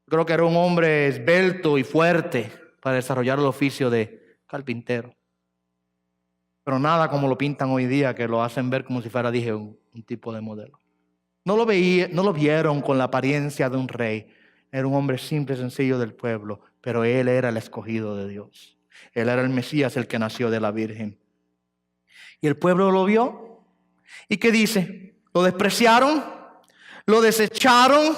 Creo que era un hombre esbelto y fuerte para desarrollar el oficio de carpintero. Pero nada como lo pintan hoy día, que lo hacen ver como si fuera, un tipo de modelo. No lo vieron con la apariencia de un rey. Era un hombre simple y sencillo del pueblo, pero él era el escogido de Dios. Él era el Mesías, el que nació de la Virgen. Y el pueblo lo vio. ¿Y qué dice? Lo despreciaron, lo desecharon,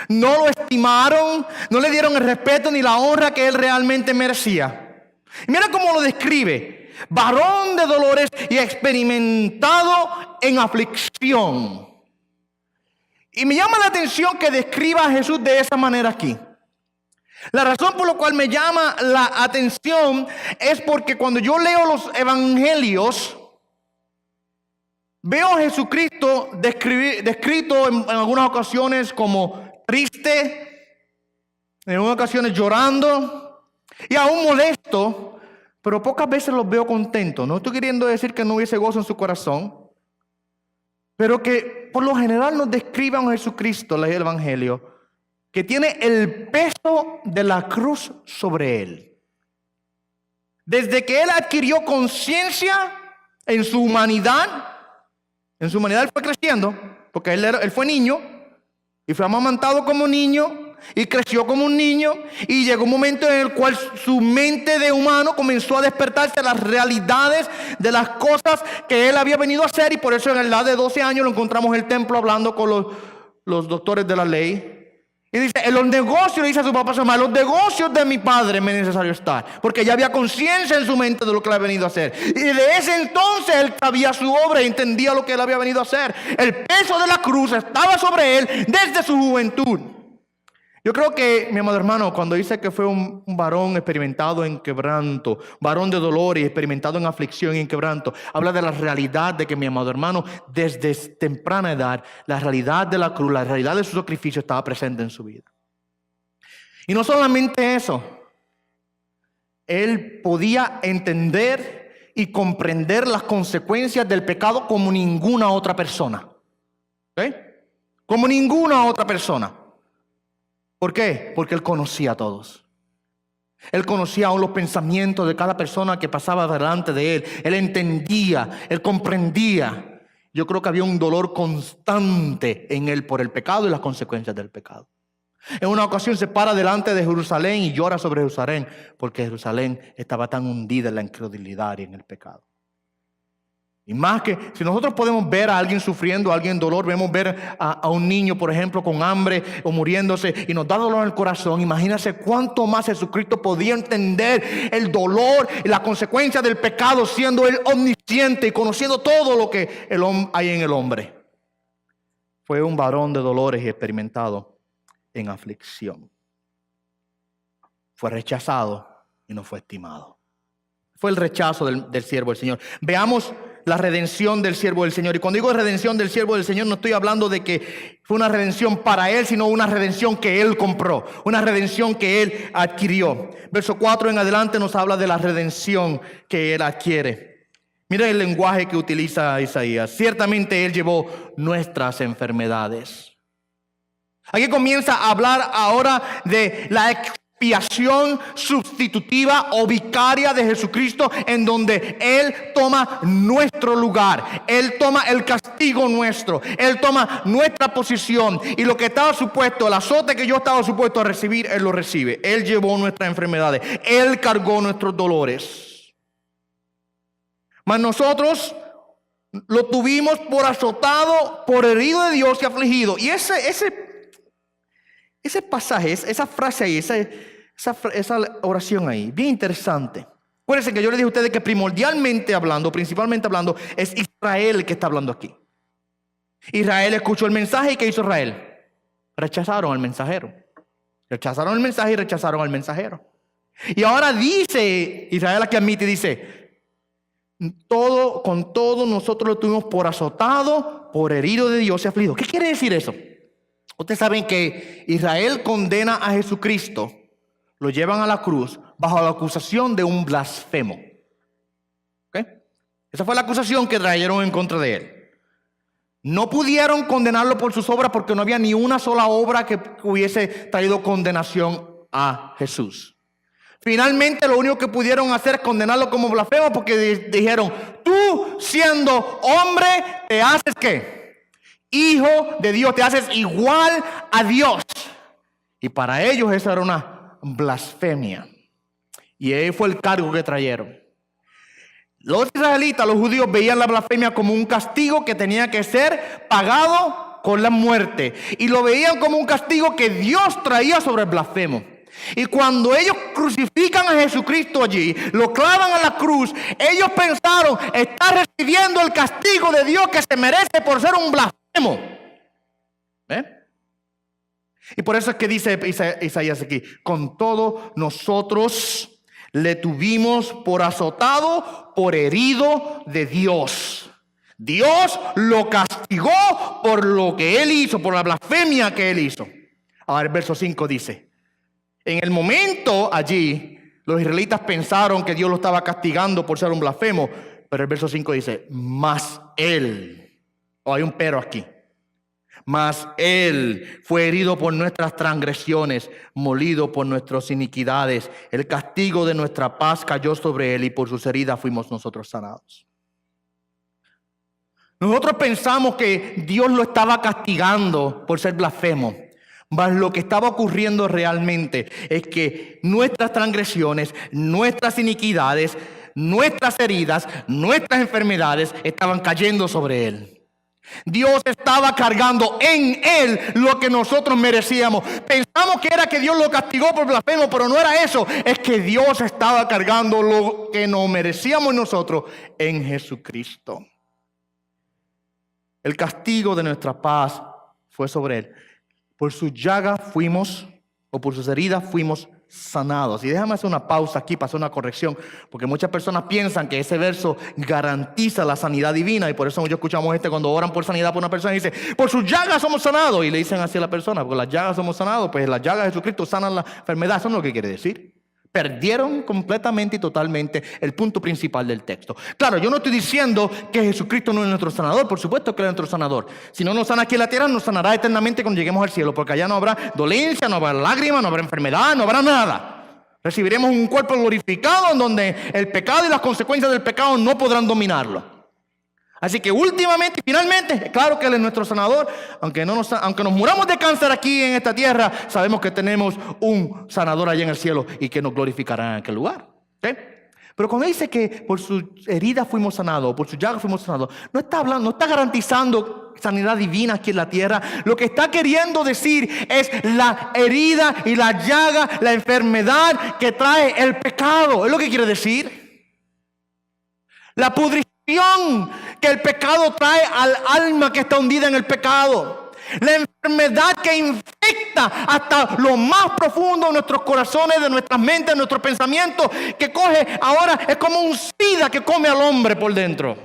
no lo estimaron, no le dieron el respeto ni la honra que él realmente merecía. Y mira cómo lo describe: varón de dolores y experimentado en aflicción. Y me llama la atención que describa a Jesús de esa manera aquí. La razón por la cual me llama la atención es porque cuando yo leo los evangelios, veo a Jesucristo descrito en algunas ocasiones como triste, en algunas ocasiones llorando y aún molesto, pero pocas veces los veo contentos. No estoy queriendo decir que no hubiese gozo en su corazón, pero que por lo general nos describe a Jesucristo, el evangelio, que tiene el peso de la cruz sobre él. Desde que él adquirió conciencia en su humanidad él fue creciendo, porque él fue niño y fue amamantado como niño y creció como un niño, y llegó un momento en el cual su mente de humano comenzó a despertarse a las realidades de las cosas que él había venido a hacer, y por eso en la edad de 12 años lo encontramos en el templo hablando con los doctores de la ley. Y dice, en los negocios, le dice a su papá, a su mamá, en los negocios de mi padre me es necesario estar, porque ya había conciencia en su mente de lo que él había venido a hacer. Y de ese entonces él sabía su obra y entendía lo que él había venido a hacer. El peso de la cruz estaba sobre él desde su juventud. Yo creo que, mi amado hermano, cuando dice que fue un varón experimentado en quebranto, varón de dolor y experimentado en aflicción y en quebranto, habla de la realidad de que, mi amado hermano, desde temprana edad, la realidad de la cruz, la realidad de su sacrificio estaba presente en su vida. Y no solamente eso, él podía entender y comprender las consecuencias del pecado como ninguna otra persona. ¿Ok? Como ninguna otra persona. ¿Por qué? Porque él conocía a todos. Él conocía aún los pensamientos de cada persona que pasaba delante de él. Él entendía, él comprendía. Yo creo que había un dolor constante en él por el pecado y las consecuencias del pecado. En una ocasión se para delante de Jerusalén y llora sobre Jerusalén, porque Jerusalén estaba tan hundida en la incredulidad y en el pecado. Y más que, si nosotros podemos ver a alguien sufriendo, a alguien en dolor, vemos ver a un niño, por ejemplo, con hambre o muriéndose y nos da dolor en el corazón, imagínense cuánto más Jesucristo podía entender el dolor y la consecuencia del pecado, siendo Él omnisciente y conociendo todo lo que hay en el hombre. Fue un varón de dolores y experimentado en aflicción. Fue rechazado y no fue estimado. Fue el rechazo del siervo del Señor. Veamos la redención del siervo del Señor. Y cuando digo redención del siervo del Señor, no estoy hablando de que fue una redención para él, sino una redención que él compró, una redención que él adquirió. Verso 4 en adelante nos habla de la redención que él adquiere. Mira el lenguaje que utiliza Isaías. Ciertamente él llevó nuestras enfermedades. Aquí comienza a hablar ahora de la expiación sustitutiva o vicaria de Jesucristo, en donde Él toma nuestro lugar, Él toma el castigo nuestro, Él toma nuestra posición, y lo que estaba supuesto, el azote que yo estaba supuesto a recibir, Él lo recibe. Él llevó nuestras enfermedades, Él cargó nuestros dolores. Mas nosotros lo tuvimos por azotado, por herido de Dios y afligido. Y ese pasaje, esa frase ahí, esa oración ahí, bien interesante. Acuérdense que yo les dije a ustedes que principalmente hablando, es Israel el que está hablando aquí. Israel escuchó el mensaje, y ¿qué hizo Israel? Rechazaron al mensajero. Rechazaron el mensaje y rechazaron al mensajero. Y ahora dice Israel, aquí admite, dice: con todo nosotros lo tuvimos por azotado, por herido de Dios y afligido. ¿Qué quiere decir eso? Ustedes saben que Israel condena a Jesucristo, lo llevan a la cruz bajo la acusación de un blasfemo. ¿Okay? Esa fue la acusación que trajeron en contra de él. No pudieron condenarlo por sus obras porque no había ni una sola obra que hubiese traído condenación a Jesús. Finalmente lo único que pudieron hacer es condenarlo como blasfemo, porque dijeron: tú siendo hombre te haces ¿qué? Hijo de Dios, te haces igual a Dios. Y para ellos eso era una blasfemia. Y ese fue el cargo que trajeron. Los israelitas, los judíos, veían la blasfemia como un castigo que tenía que ser pagado con la muerte. Y lo veían como un castigo que Dios traía sobre el blasfemo. Y cuando ellos crucifican a Jesucristo allí, lo clavan a la cruz, ellos pensaron: está recibiendo el castigo de Dios que se merece por ser un blasfemo. Y por eso es que dice Isaías aquí: con todo nosotros le tuvimos por azotado, por herido de Dios. Dios lo castigó por lo que él hizo, por la blasfemia que él hizo. Ahora el verso 5 dice: en el momento allí, los israelitas pensaron que Dios lo estaba castigando por ser un blasfemo. Pero el verso 5 dice: mas él, hay un pero aquí, mas él fue herido por nuestras transgresiones, molido por nuestras iniquidades. El castigo de nuestra paz cayó sobre él, y por sus heridas fuimos nosotros sanados. Nosotros pensamos que Dios lo estaba castigando por ser blasfemo. Mas lo que estaba ocurriendo realmente es que nuestras transgresiones, nuestras iniquidades, nuestras heridas, nuestras enfermedades estaban cayendo sobre él. Dios estaba cargando en él lo que nosotros merecíamos. Pensamos que era que Dios lo castigó por blasfemo, pero no era eso. Es que Dios estaba cargando lo que nos merecíamos nosotros en Jesucristo. El castigo de nuestra paz fue sobre él. Por sus llagas fuimos, o por sus heridas fuimos sanados. Y déjame hacer una pausa aquí para hacer una corrección, porque muchas personas piensan que ese verso garantiza la sanidad divina, y por eso yo escuchamos cuando oran por sanidad por una persona y dice: por sus llagas somos sanados, y le dicen así a la persona: porque las llagas somos sanados. Pues las llagas de Jesucristo sanan la enfermedad. Eso no es lo que quiere decir. Perdieron completamente y totalmente el punto principal del texto. Claro, yo no estoy diciendo que Jesucristo no es nuestro sanador. Por supuesto que Él es nuestro sanador. Si no nos sana aquí en la tierra, nos sanará eternamente cuando lleguemos al cielo, porque allá no habrá dolencia, no habrá lágrimas, no habrá enfermedad, no habrá nada. Recibiremos un cuerpo glorificado en donde el pecado y las consecuencias del pecado no podrán dominarlo. Así que últimamente, finalmente, claro que Él es nuestro sanador. Aunque nos muramos de cáncer aquí en esta tierra, sabemos que tenemos un sanador allá en el cielo y que nos glorificará en aquel lugar. ¿Sí? Pero cuando dice que por sus heridas fuimos sanados, por sus llagas fuimos sanados, no está hablando, no está garantizando sanidad divina aquí en la tierra. Lo que está queriendo decir es la herida y la llaga, la enfermedad que trae el pecado. Es lo que quiere decir. La pudrición que el pecado trae al alma que está hundida en el pecado. La enfermedad que infecta hasta lo más profundo de nuestros corazones, de nuestras mentes, de nuestros pensamientos, que coge ahora, es como un sida que come al hombre por dentro.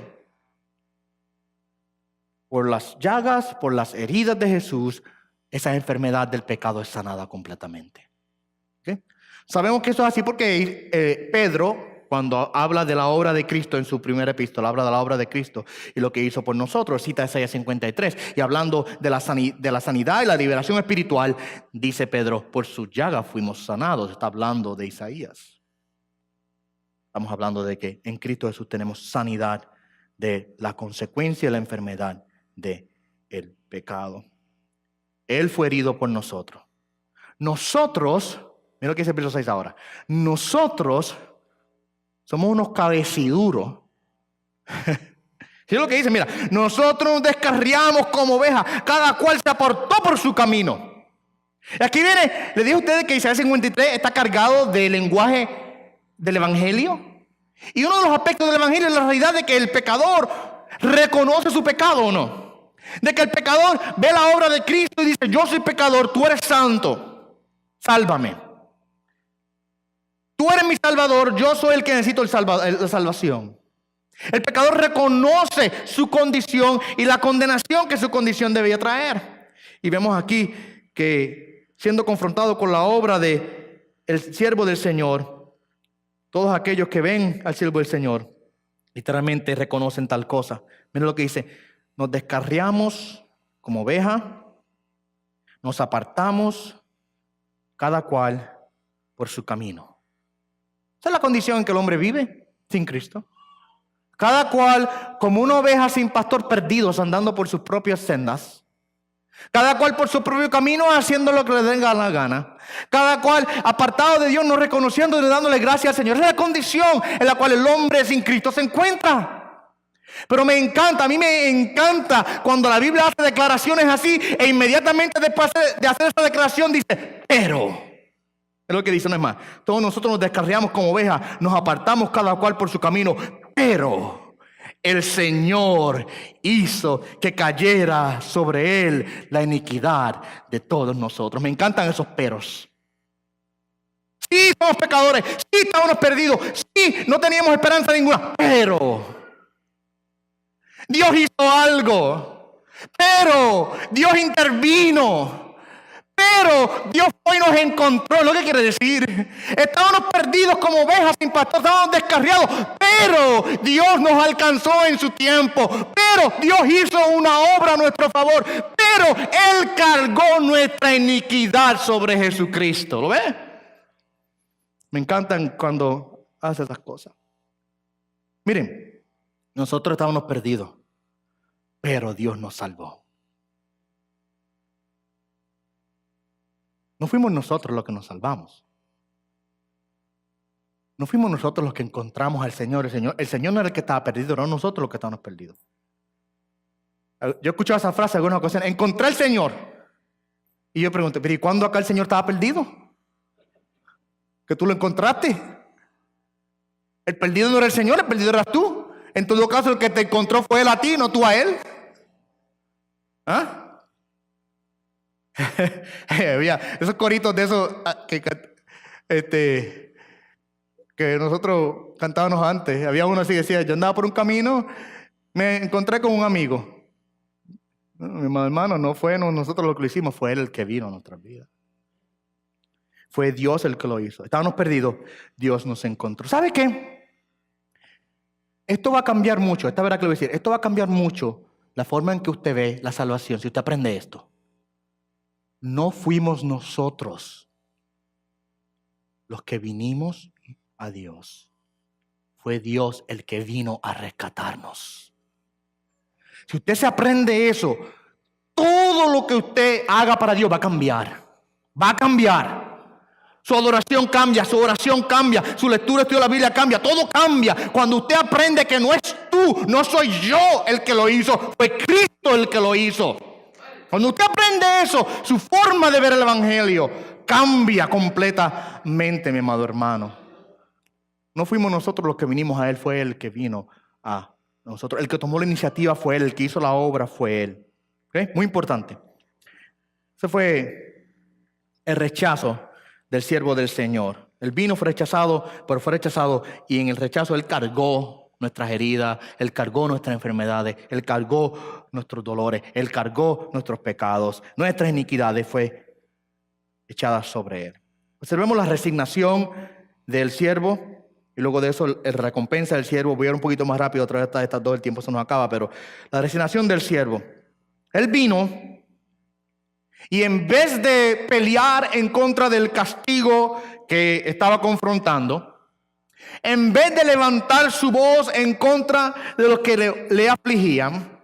Por las llagas, por las heridas de Jesús, esa enfermedad del pecado es sanada completamente. ¿Okay? Sabemos que eso es así porque Pedro, cuando habla de la obra de Cristo en su primera epístola, habla de la obra de Cristo y lo que hizo por nosotros, cita Isaías 53. Y hablando de la sanidad y la liberación espiritual, dice Pedro, por sus llagas fuimos sanados. Está hablando de Isaías. Estamos hablando de que en Cristo Jesús tenemos sanidad de la consecuencia de la enfermedad del pecado. Él fue herido por nosotros. Nosotros, mira lo que dice el verso 6 ahora. Nosotros somos unos cabeciduros. ¿Sí es lo que dice? Mira, nosotros nos descarriamos como ovejas, cada cual se apartó por su camino. Y aquí viene, le dije a ustedes que Isaías 53 está cargado del lenguaje del Evangelio. Y uno de los aspectos del Evangelio es la realidad de que el pecador reconoce su pecado o no. De que el pecador ve la obra de Cristo y dice, yo soy pecador, tú eres santo, sálvame. Tú eres mi salvador, yo soy el que necesito la salvación. El pecador reconoce su condición y la condenación que su condición debía traer. Y vemos aquí que siendo confrontado con la obra del siervo del Señor, todos aquellos que ven al siervo del Señor literalmente reconocen tal cosa. Miren lo que dice, nos descarriamos como oveja, nos apartamos cada cual por su camino. Esa es la condición en que el hombre vive sin Cristo. Cada cual como una oveja sin pastor, perdidos andando por sus propias sendas. Cada cual por su propio camino haciendo lo que le venga la gana. Cada cual apartado de Dios, no reconociendo ni dándole gracias al Señor. Esa es la condición en la cual el hombre sin Cristo se encuentra. Pero me encanta, a mí me encanta cuando la Biblia hace declaraciones así e inmediatamente después de hacer esa declaración dice, pero... Es lo que dice, no es más. Todos nosotros nos descarriamos como ovejas, nos apartamos cada cual por su camino, pero el Señor hizo que cayera sobre él la iniquidad de todos nosotros. Me encantan esos peros. Sí, somos pecadores, sí, estábamos perdidos, sí, no teníamos esperanza ninguna, pero Dios hizo algo, pero Dios intervino. Pero Dios hoy nos encontró. Lo que quiere decir, estábamos perdidos como ovejas sin pastor, estábamos descarriados, pero Dios nos alcanzó en su tiempo, pero Dios hizo una obra a nuestro favor, pero Él cargó nuestra iniquidad sobre Jesucristo. ¿Lo ve? Me encantan cuando hace esas cosas. Miren, nosotros estábamos perdidos, pero Dios nos salvó. No fuimos nosotros los que nos salvamos. No fuimos nosotros los que encontramos al Señor. El Señor no era el que estaba perdido, no nosotros los que estábamos perdidos. Yo he escuchado esa frase en algunas ocasiones. Encontré al Señor. Y yo pregunté, ¿pero y cuándo acá el Señor estaba perdido? ¿Que tú lo encontraste? El perdido no era el Señor, el perdido eras tú. En todo caso, el que te encontró fue Él a ti, no tú a Él. ¿Ah? Había esos coritos de esos que nosotros cantábamos antes. Había uno así que decía, yo andaba por un camino, me encontré con un amigo. No, hermano, no fue nosotros lo que lo hicimos, fue Él el que vino a nuestras vidas. Fue Dios el que lo hizo. Estábamos perdidos, Dios nos encontró. ¿Sabe qué? Esto va a cambiar mucho, esta verdad que le voy a decir, esto va a cambiar mucho la forma en que usted ve la salvación, si usted aprende esto. No fuimos nosotros los que vinimos a Dios. Fue Dios el que vino a rescatarnos. Si usted se aprende eso, todo lo que usted haga para Dios va a cambiar. Va a cambiar. Su adoración cambia, su oración cambia, su lectura, estudio de la Biblia cambia, todo cambia. Cuando usted aprende que no es tú, no soy yo el que lo hizo, fue Cristo el que lo hizo. Cuando usted aprende eso, su forma de ver el evangelio cambia completamente, mi amado hermano. No fuimos nosotros los que vinimos a Él, fue Él que vino a nosotros. El que tomó la iniciativa fue Él, el que hizo la obra fue Él. ¿Okay? Muy importante. Ese fue el rechazo del siervo del Señor. Él vino, fue rechazado, pero fue rechazado y en el rechazo Él cargó nuestras heridas, Él cargó nuestras enfermedades, Él cargó nuestros dolores, Él cargó nuestros pecados, nuestras iniquidades fue echadas sobre Él. Observemos la resignación del siervo y luego de eso la recompensa del siervo. Voy a ir un poquito más rápido, otra vez estas dos, el tiempo se nos acaba, pero la resignación del siervo. Él vino y en vez de pelear en contra del castigo que estaba confrontando, en vez de levantar su voz en contra de los que le afligían,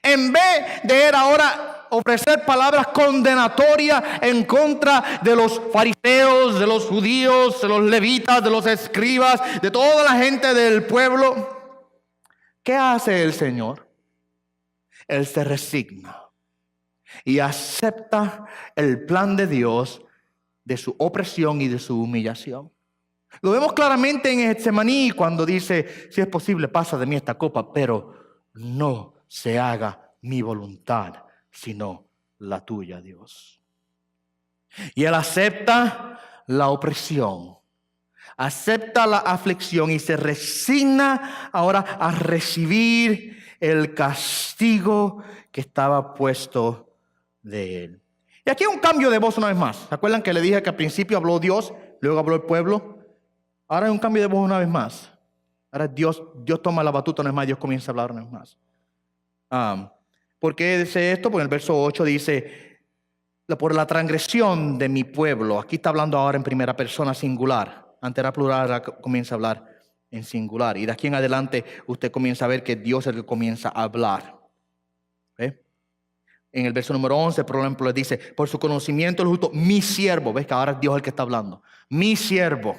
en vez de él ahora ofrecer palabras condenatorias en contra de los fariseos, de los judíos, de los levitas, de los escribas, de toda la gente del pueblo, ¿qué hace el Señor? Él se resigna y acepta el plan de Dios de su opresión y de su humillación. Lo vemos claramente en Getsemaní cuando dice, si es posible, pasa de mí esta copa, pero no se haga mi voluntad, sino la tuya, Dios. Y Él acepta la opresión, acepta la aflicción y se resigna ahora a recibir el castigo que estaba puesto de Él. Y aquí hay un cambio de voz una vez más. ¿Se acuerdan que le dije que al principio habló Dios, luego habló el pueblo? Ahora hay un cambio de voz una vez más. Ahora Dios toma la batuta una vez más, Dios comienza a hablar una vez más. ¿Por qué dice esto? Porque en el verso 8 dice, por la transgresión de mi pueblo. Aquí está hablando ahora en primera persona singular. Antes era plural, ahora comienza a hablar en singular. Y de aquí en adelante usted comienza a ver que Dios es el que comienza a hablar. ¿Ve? En el verso número 11, por ejemplo, le dice, por su conocimiento el justo, mi siervo. ¿Ves que ahora es Dios el que está hablando? Mi siervo.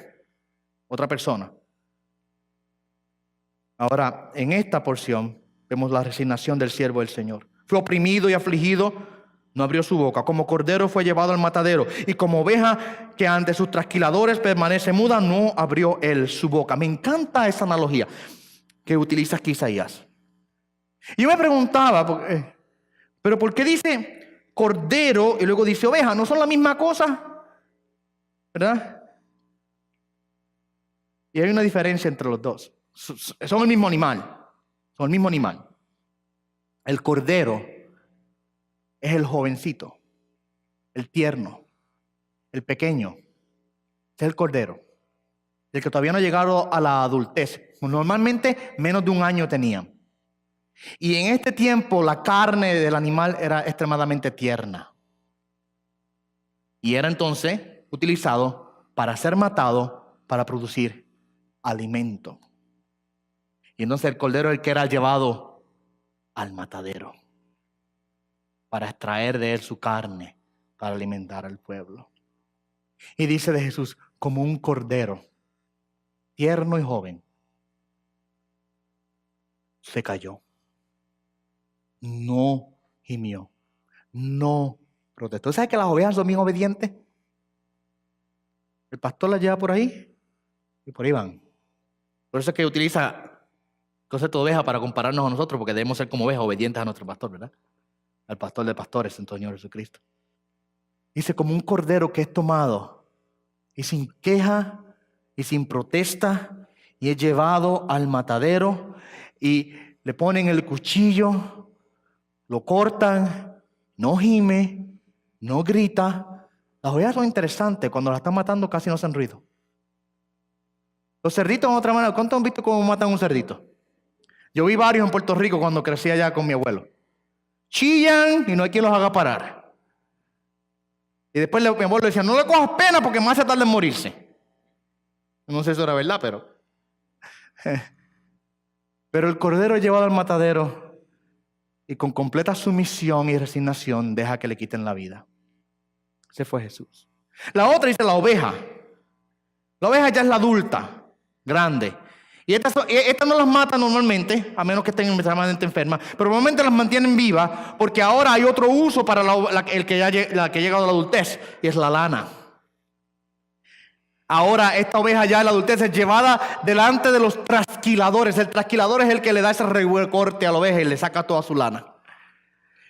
Otra persona. Ahora, en esta porción, vemos la resignación del siervo del Señor. Fue oprimido y afligido, no abrió su boca. Como cordero fue llevado al matadero. Y como oveja que ante sus trasquiladores permanece muda, no abrió él su boca. Me encanta esa analogía que utiliza aquí Isaías. Y yo me preguntaba, ¿pero por qué dice cordero y luego dice oveja? ¿No son la misma cosa? ¿Verdad? Y hay una diferencia entre los dos. Son el mismo animal. Son el mismo animal. El cordero es el jovencito, el tierno, el pequeño. Es el cordero. El que todavía no ha llegado a la adultez. Normalmente menos de un año tenían. Y en este tiempo la carne del animal era extremadamente tierna. Y era entonces utilizado para ser matado, para producir alimento. Y entonces el cordero es el que era llevado al matadero para extraer de él su carne, para alimentar al pueblo. Y dice de Jesús, como un cordero, tierno y joven, se cayó. No gimió, no protestó. ¿Sabes que las ovejas son bien obedientes? El pastor las lleva por ahí y por ahí van. Por eso es que utiliza concepto de oveja para compararnos a nosotros, porque debemos ser como ovejas obedientes a nuestro pastor, ¿verdad? Al pastor de pastores, Santo Señor Jesucristo. Dice, como un cordero que es tomado y sin queja y sin protesta y es llevado al matadero y le ponen el cuchillo, lo cortan, no gime, no grita. Las ovejas son interesantes, cuando las están matando casi no hacen ruido. Los cerditos, en otra manera, ¿cuántos han visto cómo matan un cerdito? Yo vi varios en Puerto Rico cuando crecí allá con mi abuelo. Chillan y no hay quien los haga parar. Y después mi abuelo decía, no le cojas pena porque más se tarda en morirse. No sé si eso era verdad, pero el cordero llevado al matadero y con completa sumisión y resignación deja que le quiten la vida. Ese fue Jesús. La otra dice la oveja. La oveja ya es la adulta, grande. Y estas no las matan normalmente, a menos que estén extremadamente enfermas, pero normalmente las mantienen vivas porque ahora hay otro uso para la que ha llegado a la adultez, y es la lana. Ahora esta oveja ya en la adultez es llevada delante de los trasquiladores. El trasquilador es el que le da ese recorte a la oveja y le saca toda su lana.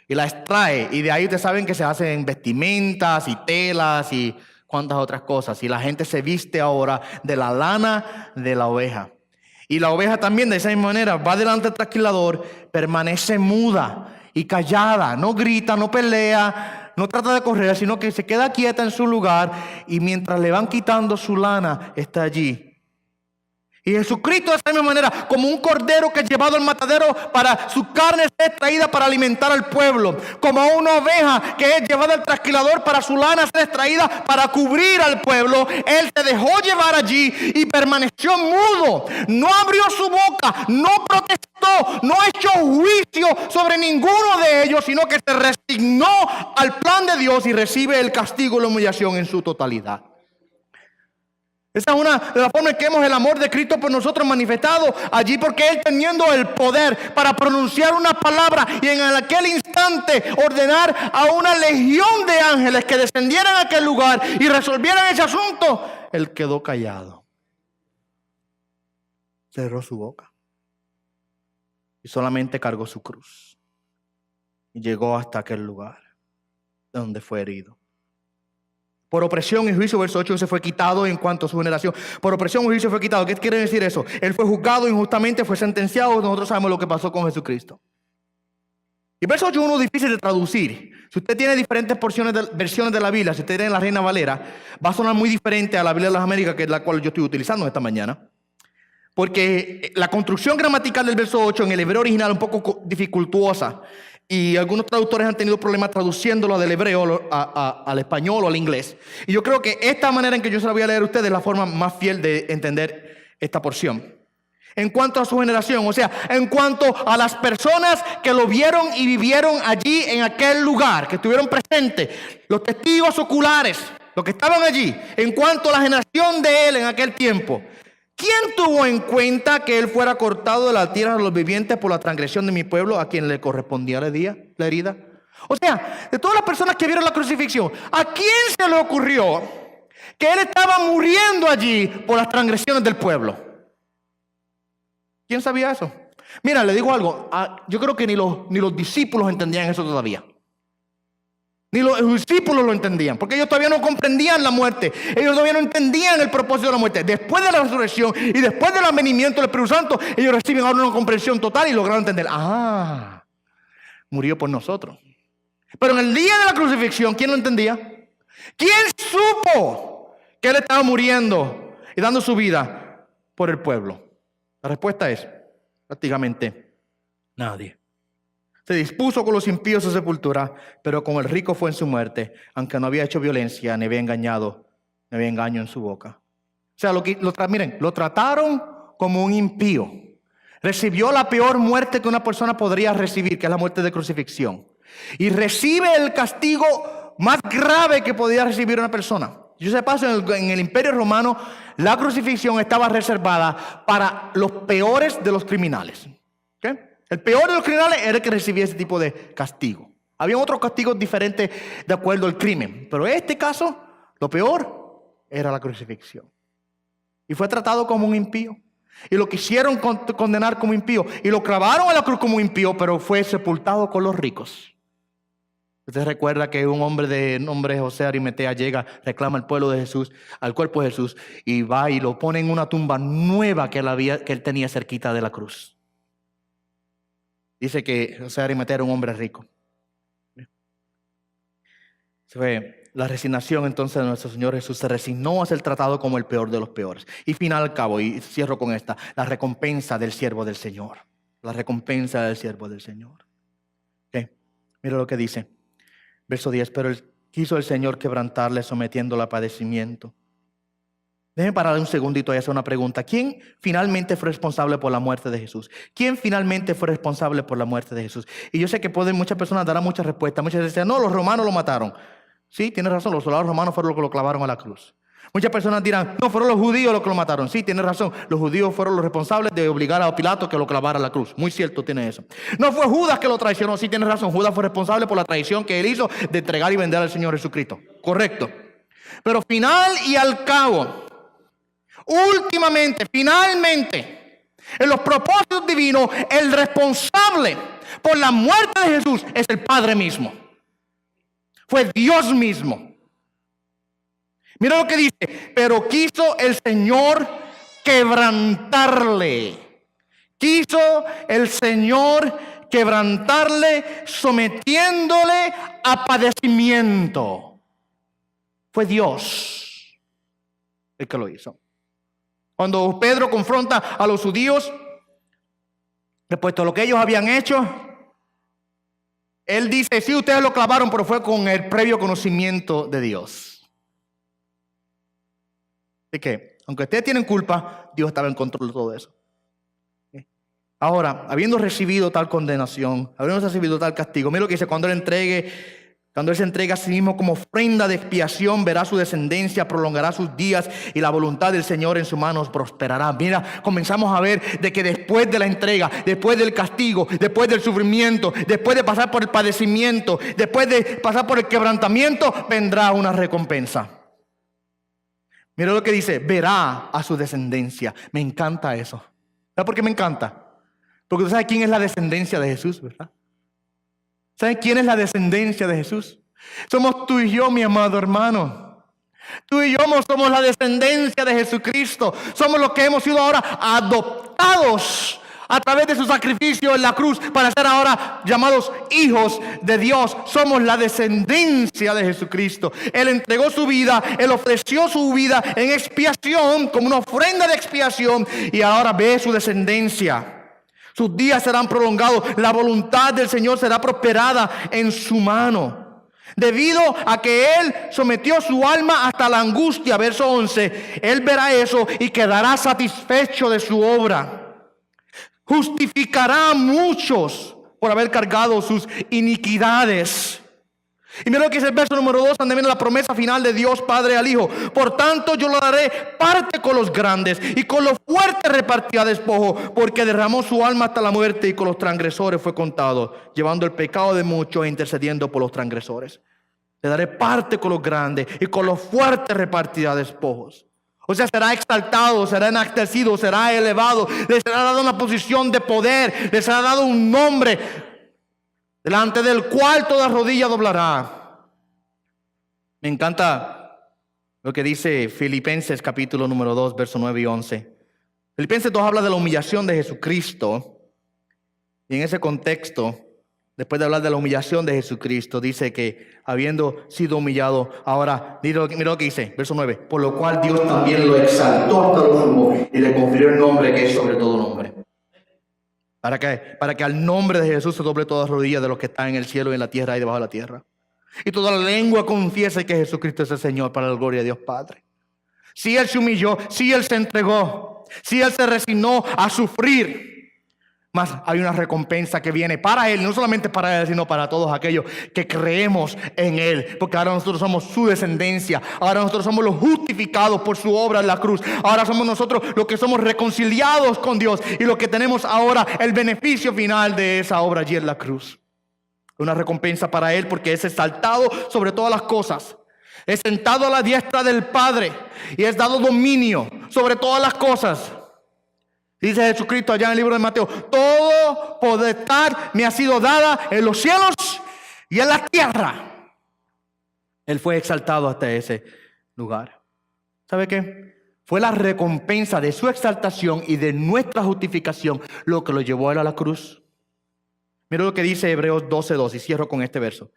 Y la extrae, y de ahí ustedes saben que se hacen vestimentas y telas y cuantas otras cosas. Y la gente se viste ahora de la lana de la oveja. Y la oveja también de esa misma manera va delante del trasquilador, permanece muda y callada, no grita, no pelea, no trata de correr, sino que se queda quieta en su lugar y mientras le van quitando su lana, está allí. Y Jesucristo de esa misma manera, como un cordero que es llevado al matadero para su carne ser extraída para alimentar al pueblo, como una oveja que es llevada al trasquilador para su lana ser extraída para cubrir al pueblo, Él se dejó llevar allí y permaneció mudo, no abrió su boca, no protestó, no echó juicio sobre ninguno de ellos, sino que se resignó al plan de Dios y recibe el castigo y la humillación en su totalidad. Esa es una de las formas en que vemos el amor de Cristo por nosotros manifestado allí, porque Él teniendo el poder para pronunciar una palabra y en aquel instante ordenar a una legión de ángeles que descendieran a aquel lugar y resolvieran ese asunto, Él quedó callado. Cerró su boca y solamente cargó su cruz y llegó hasta aquel lugar donde fue herido. Por opresión y juicio, verso 8, se fue quitado en cuanto a su generación. Por opresión y juicio fue quitado. ¿Qué quiere decir eso? Él fue juzgado injustamente, fue sentenciado. Nosotros sabemos lo que pasó con Jesucristo. Y verso 8 es uno difícil de traducir. Si usted tiene diferentes versiones de la Biblia, si usted tiene la Reina Valera, va a sonar muy diferente a la Biblia de las Américas, que es la cual yo estoy utilizando esta mañana. Porque la construcción gramatical del verso 8 en el hebreo original es un poco dificultuosa. Y algunos traductores han tenido problemas traduciéndolo del hebreo al español o al inglés. Y yo creo que esta manera en que yo se la voy a leer a ustedes es la forma más fiel de entender esta porción. En cuanto a su generación, o sea, en cuanto a las personas que lo vieron y vivieron allí en aquel lugar, que estuvieron presentes, los testigos oculares, los que estaban allí, en cuanto a la generación de él en aquel tiempo. ¿Quién tuvo en cuenta que él fuera cortado de la tierra de los vivientes por la transgresión de mi pueblo, a quien le correspondía la herida? O sea, de todas las personas que vieron la crucifixión, ¿a quién se le ocurrió que él estaba muriendo allí por las transgresiones del pueblo? ¿Quién sabía eso? Mira, le digo algo, yo creo que ni los discípulos entendían eso todavía. Ni los discípulos lo entendían, porque ellos todavía no comprendían la muerte. Ellos todavía no entendían el propósito de la muerte. Después de la resurrección y después del advenimiento del Espíritu Santo, ellos reciben ahora una comprensión total y lograron entender. Murió por nosotros. Pero en el día de la crucifixión, ¿quién lo entendía? ¿Quién supo que él estaba muriendo y dando su vida por el pueblo? La respuesta es prácticamente nadie. Se dispuso con los impíos su sepultura, pero con el rico fue en su muerte, aunque no había hecho violencia, ni había engaño en su boca. O sea, miren, lo trataron como un impío. Recibió la peor muerte que una persona podría recibir, que es la muerte de crucifixión. Y recibe el castigo más grave que podía recibir una persona. Yo sé paso, en el Imperio Romano, la crucifixión estaba reservada para los peores de los criminales. ¿Ok? El peor de los criminales era el que recibía ese tipo de castigo. Había otros castigos diferentes de acuerdo al crimen. Pero en este caso, lo peor era la crucifixión. Y fue tratado como un impío. Y lo quisieron condenar como impío. Y lo clavaron a la cruz como impío, pero fue sepultado con los ricos. Usted recuerda que un hombre de nombre José Arimatea llega, reclama al pueblo de Jesús, al cuerpo de Jesús, y va y lo pone en una tumba nueva que él tenía cerquita de la cruz. Dice que José Arimatea era un hombre rico. Fue la resignación entonces de nuestro Señor Jesús. Se resignó a ser tratado como el peor de los peores. Y final al cabo, y cierro con esta, la recompensa del siervo del Señor. La recompensa del siervo del Señor. Mira lo que dice. Verso 10. Pero quiso el Señor quebrantarle, sometiéndolo a padecimiento. Déjenme parar un segundito y hacer una pregunta. ¿Quién finalmente fue responsable por la muerte de Jesús? ¿Quién finalmente fue responsable por la muerte de Jesús? Y yo sé que muchas personas darán muchas respuestas. Muchas veces dicen, no, los romanos lo mataron. Sí, tienes razón, los soldados romanos fueron los que lo clavaron a la cruz. Muchas personas dirán, no, fueron los judíos los que lo mataron. Sí, tienes razón, los judíos fueron los responsables de obligar a Pilato que lo clavara a la cruz. Muy cierto tiene eso. No fue Judas que lo traicionó. Sí, tienes razón, Judas fue responsable por la traición que él hizo de entregar y vender al Señor Jesucristo. Correcto. Pero final y al cabo, últimamente, finalmente, en los propósitos divinos, el responsable por la muerte de Jesús es el Padre mismo. Fue Dios mismo. Mira lo que dice, pero quiso el Señor quebrantarle. Quiso el Señor quebrantarle, sometiéndole a padecimiento. Fue Dios el que lo hizo. Cuando Pedro confronta a los judíos, después de lo que ellos habían hecho, él dice, sí, ustedes lo clavaron, pero fue con el previo conocimiento de Dios. Así que, aunque ustedes tienen culpa, Dios estaba en control de todo eso. Ahora, habiendo recibido tal condenación, habiendo recibido tal castigo, mira lo que dice, cuando Él se entrega a sí mismo como ofrenda de expiación, verá su descendencia, prolongará sus días y la voluntad del Señor en sus manos prosperará. Mira, comenzamos a ver de que después de la entrega, después del castigo, después del sufrimiento, después de pasar por el padecimiento, después de pasar por el quebrantamiento, vendrá una recompensa. Mira lo que dice, verá a su descendencia. Me encanta eso. ¿Sabes por qué me encanta? Porque tú sabes quién es la descendencia de Jesús, ¿verdad? ¿Sabes quién es la descendencia de Jesús? Somos tú y yo, mi amado hermano. Tú y yo somos la descendencia de Jesucristo. Somos los que hemos sido ahora adoptados a través de su sacrificio en la cruz para ser ahora llamados hijos de Dios. Somos la descendencia de Jesucristo. Él entregó su vida, Él ofreció su vida en expiación, como una ofrenda de expiación, y ahora ve su descendencia. Sus días serán prolongados, la voluntad del Señor será prosperada en su mano. Debido a que Él sometió su alma hasta la angustia, verso 11, Él verá eso y quedará satisfecho de su obra. Justificará a muchos por haber cargado sus iniquidades. Y mira lo que dice el verso número 2, donde viene la promesa final de Dios Padre al Hijo. Por tanto yo lo daré parte con los grandes, y con los fuertes repartirá despojo, porque derramó su alma hasta la muerte, y con los transgresores fue contado, llevando el pecado de muchos e intercediendo por los transgresores. Le daré parte con los grandes, y con los fuertes repartirá despojos. O sea, será exaltado, será enaltecido, será elevado, le será dado una posición de poder, le será dado un nombre delante del cual toda rodilla doblará. Me encanta lo que dice Filipenses capítulo número 2, verso 9 y 11. Filipenses 2 habla de la humillación de Jesucristo. Y en ese contexto, después de hablar de la humillación de Jesucristo, dice que habiendo sido humillado, ahora, mira lo que dice, verso 9. Por lo cual Dios también lo exaltó hasta lo sumo y le confirió el nombre que es sobre todo nombre. ¿Para qué? Para que al nombre de Jesús se doble toda rodilla de los que están en el cielo y en la tierra y debajo de la tierra. Y toda la lengua confiese que Jesucristo es el Señor, para la gloria de Dios Padre. Si Él se humilló, si Él se entregó, si Él se resignó a sufrir, más hay una recompensa que viene para Él, no solamente para Él, sino para todos aquellos que creemos en Él. Porque ahora nosotros somos su descendencia. Ahora nosotros somos los justificados por su obra en la cruz. Ahora somos nosotros los que somos reconciliados con Dios, y los que tenemos ahora el beneficio final de esa obra allí en la cruz. Una recompensa para Él, porque es exaltado sobre todas las cosas. Es sentado a la diestra del Padre y es dado dominio sobre todas las cosas. Dice Jesucristo allá en el libro de Mateo: todo potestad me ha sido dada en los cielos y en la tierra. Él fue exaltado hasta ese lugar. ¿Sabe qué? Fue la recompensa de su exaltación y de nuestra justificación lo que lo llevó a él a la cruz. Mira lo que dice Hebreos 12:2, y cierro con este verso.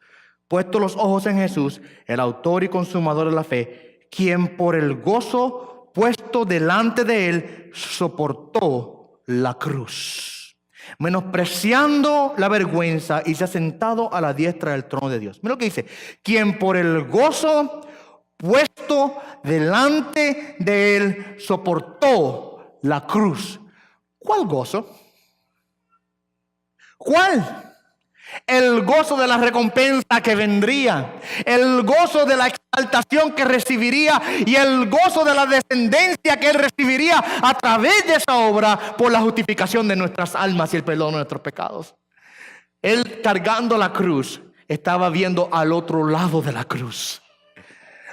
Puesto los ojos en Jesús, el autor y consumador de la fe, quien por el gozo puesto delante de él soportó la cruz, menospreciando la vergüenza, y se ha sentado a la diestra del trono de Dios. Mira lo que dice: quien por el gozo puesto delante de él, soportó la cruz. ¿Cuál gozo? ¿Cuál? El gozo de la recompensa que vendría, el gozo de la exaltación que recibiría y el gozo de la descendencia que él recibiría a través de esa obra por la justificación de nuestras almas y el perdón de nuestros pecados. Él, cargando la cruz, estaba viendo al otro lado de la cruz.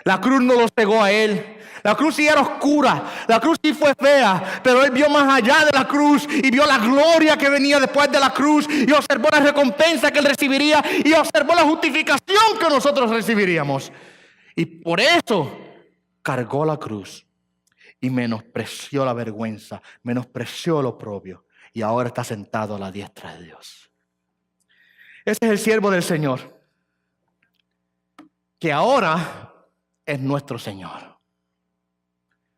La cruz no lo cegó a él. La cruz sí era oscura, la cruz sí fue fea, pero él vio más allá de la cruz y vio la gloria que venía después de la cruz y observó la recompensa que él recibiría y observó la justificación que nosotros recibiríamos. Y por eso cargó la cruz y menospreció la vergüenza, menospreció lo oprobio y ahora está sentado a la diestra de Dios. Ese es el siervo del Señor, que ahora es nuestro Señor.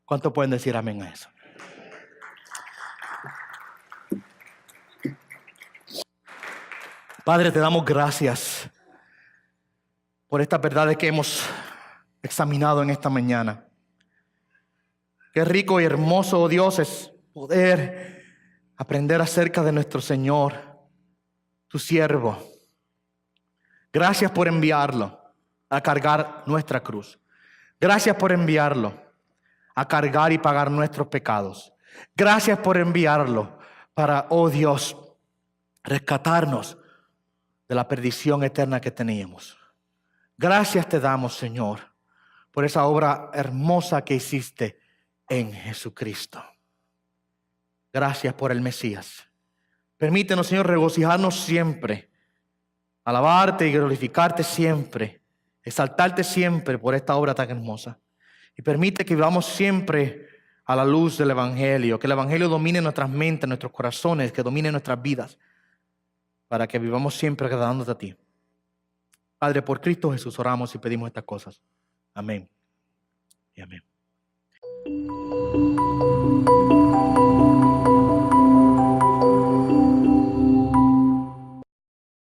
¿Cuántos pueden decir amén a eso? Padre, te damos gracias por estas verdades que hemos examinado en esta mañana. Qué rico y hermoso, oh Dios, es poder aprender acerca de nuestro Señor, tu siervo. Gracias por enviarlo a cargar nuestra cruz. Gracias por enviarlo a cargar y pagar nuestros pecados. Gracias por enviarlo para, oh Dios, rescatarnos de la perdición eterna que teníamos. Gracias te damos, Señor, por esa obra hermosa que hiciste en Jesucristo. Gracias por el Mesías. Permítenos, Señor, regocijarnos siempre, alabarte y glorificarte siempre, exaltarte siempre por esta obra tan hermosa. Y permite que vivamos siempre a la luz del Evangelio, que el Evangelio domine nuestras mentes, nuestros corazones, que domine nuestras vidas, para que vivamos siempre agradándote a ti. Padre, por Cristo Jesús oramos y pedimos estas cosas. Amén y amén.